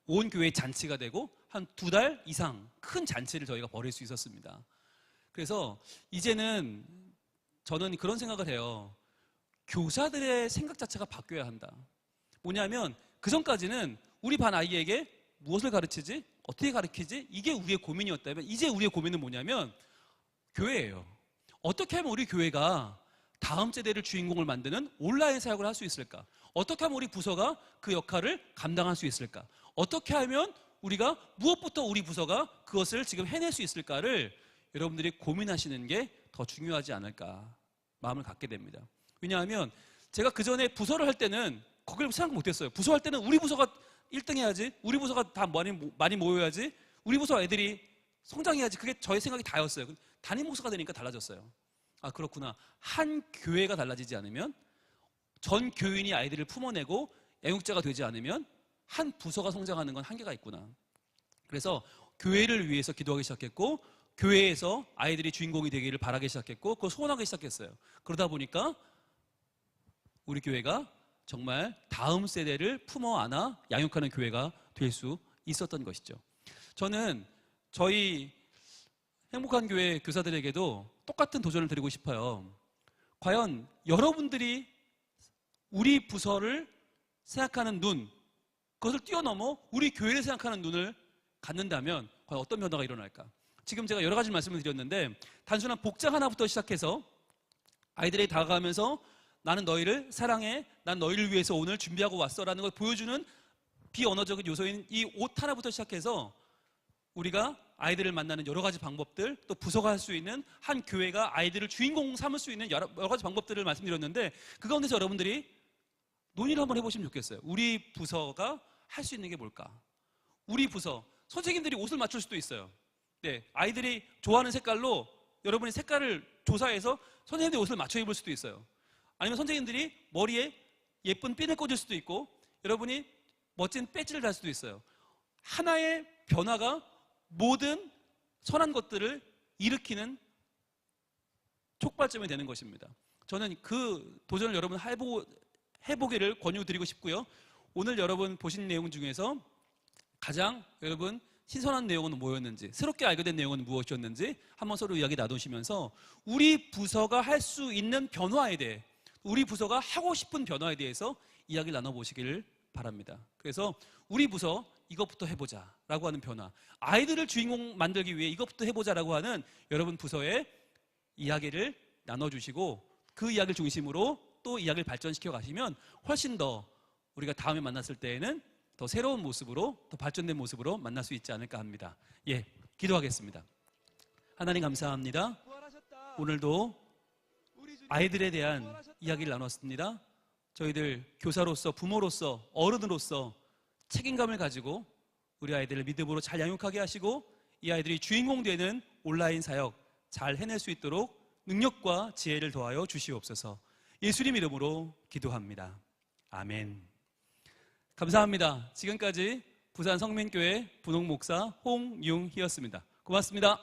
온 교회의 잔치가 되고 한 2달 이상 큰 잔치를 저희가 벌일 수 있었습니다. 그래서 이제는 저는 그런 생각을 해요. 교사들의 생각 자체가 바뀌어야 한다. 뭐냐면 그전까지는 우리 반 아이에게 무엇을 가르치지? 어떻게 가르치지? 이게 우리의 고민이었다면 이제 우리의 고민은 뭐냐면 교회예요. 어떻게 하면 우리 교회가 다음 세대를 주인공을 만드는 온라인 사역을 할 수 있을까? 어떻게 하면 우리 부서가 그 역할을 감당할 수 있을까? 어떻게 하면 우리가 무엇부터 우리 부서가 그것을 지금 해낼 수 있을까를 여러분들이 고민하시는 게 더 중요하지 않을까 마음을 갖게 됩니다. 왜냐하면 제가 그 전에 부서를 할 때는 거기를 생각 못했어요. 부서 할 때는 우리 부서가 1등 해야지, 우리 부서가 다 많이 모여야지, 우리 부서 애들이 성장해야지. 그게 저의 생각이 다였어요. 담임 목사가 되니까 달라졌어요. 아, 그렇구나. 한 교회가 달라지지 않으면, 전 교인이 아이들을 품어내고 애국자가 되지 않으면 한 부서가 성장하는 건 한계가 있구나. 그래서 교회를 위해서 기도하기 시작했고, 교회에서 아이들이 주인공이 되기를 바라기 시작했고, 그걸 소원하기 시작했어요. 그러다 보니까 우리 교회가 정말 다음 세대를 품어 안아 양육하는 교회가 될 수 있었던 것이죠. 저는 저희 행복한 교회 교사들에게도 똑같은 도전을 드리고 싶어요. 과연 여러분들이 우리 부서를 생각하는 눈, 그것을 뛰어넘어 우리 교회를 생각하는 눈을 갖는다면 과연 어떤 변화가 일어날까? 지금 제가 여러 가지 말씀을 드렸는데 단순한 복장 하나부터 시작해서 아이들이 다가가면서 나는 너희를 사랑해, 난 너희를 위해서 오늘 준비하고 왔어라는 걸 보여주는 비언어적인 요소인 이 옷 하나부터 시작해서 우리가 아이들을 만나는 여러 가지 방법들, 또 부서가 할 수 있는, 한 교회가 아이들을 주인공 삼을 수 있는 여러 가지 방법들을 말씀드렸는데 그 가운데서 여러분들이 논의를 한번 해보시면 좋겠어요. 우리 부서가 할 수 있는 게 뭘까? 우리 부서, 선생님들이 옷을 맞출 수도 있어요. 네, 아이들이 좋아하는 색깔로 여러분이 색깔을 조사해서 선생님들 옷을 맞춰 입을 수도 있어요. 아니면 선생님들이 머리에 예쁜 핀을 꽂을 수도 있고 여러분이 멋진 배지를 달 수도 있어요. 하나의 변화가 모든 선한 것들을 일으키는 촉발점이 되는 것입니다. 저는 그 도전을 여러분 해보기를 권유드리고 싶고요. 오늘 여러분 보신 내용 중에서 가장 여러분 신선한 내용은 뭐였는지, 새롭게 알게 된 내용은 무엇이었는지 한번 서로 이야기 나누시면서 우리 부서가 할 수 있는 변화에 대해, 우리 부서가 하고 싶은 변화에 대해서 이야기를 나눠보시기를 바랍니다. 그래서 우리 부서 이것부터 해보자 라고 하는 변화, 아이들을 주인공 만들기 위해 이것부터 해보자 라고 하는 여러분 부서의 이야기를 나눠주시고 그 이야기를 중심으로 또 이야기를 발전시켜 가시면 훨씬 더 우리가 다음에 만났을 때에는 더 새로운 모습으로, 더 발전된 모습으로 만날 수 있지 않을까 합니다. 예, 기도하겠습니다. 하나님 감사합니다. 오늘도 아이들에 대한 이야기를 나눴습니다. 저희들 교사로서, 부모로서, 어른으로서 책임감을 가지고 우리 아이들을 믿음으로 잘 양육하게 하시고 이 아이들이 주인공 되는 온라인 사역 잘 해낼 수 있도록 능력과 지혜를 더하여 주시옵소서. 예수님 이름으로 기도합니다. 아멘. 감사합니다. 지금까지 부산 성민교회 분홍목사 홍융희였습니다. 고맙습니다.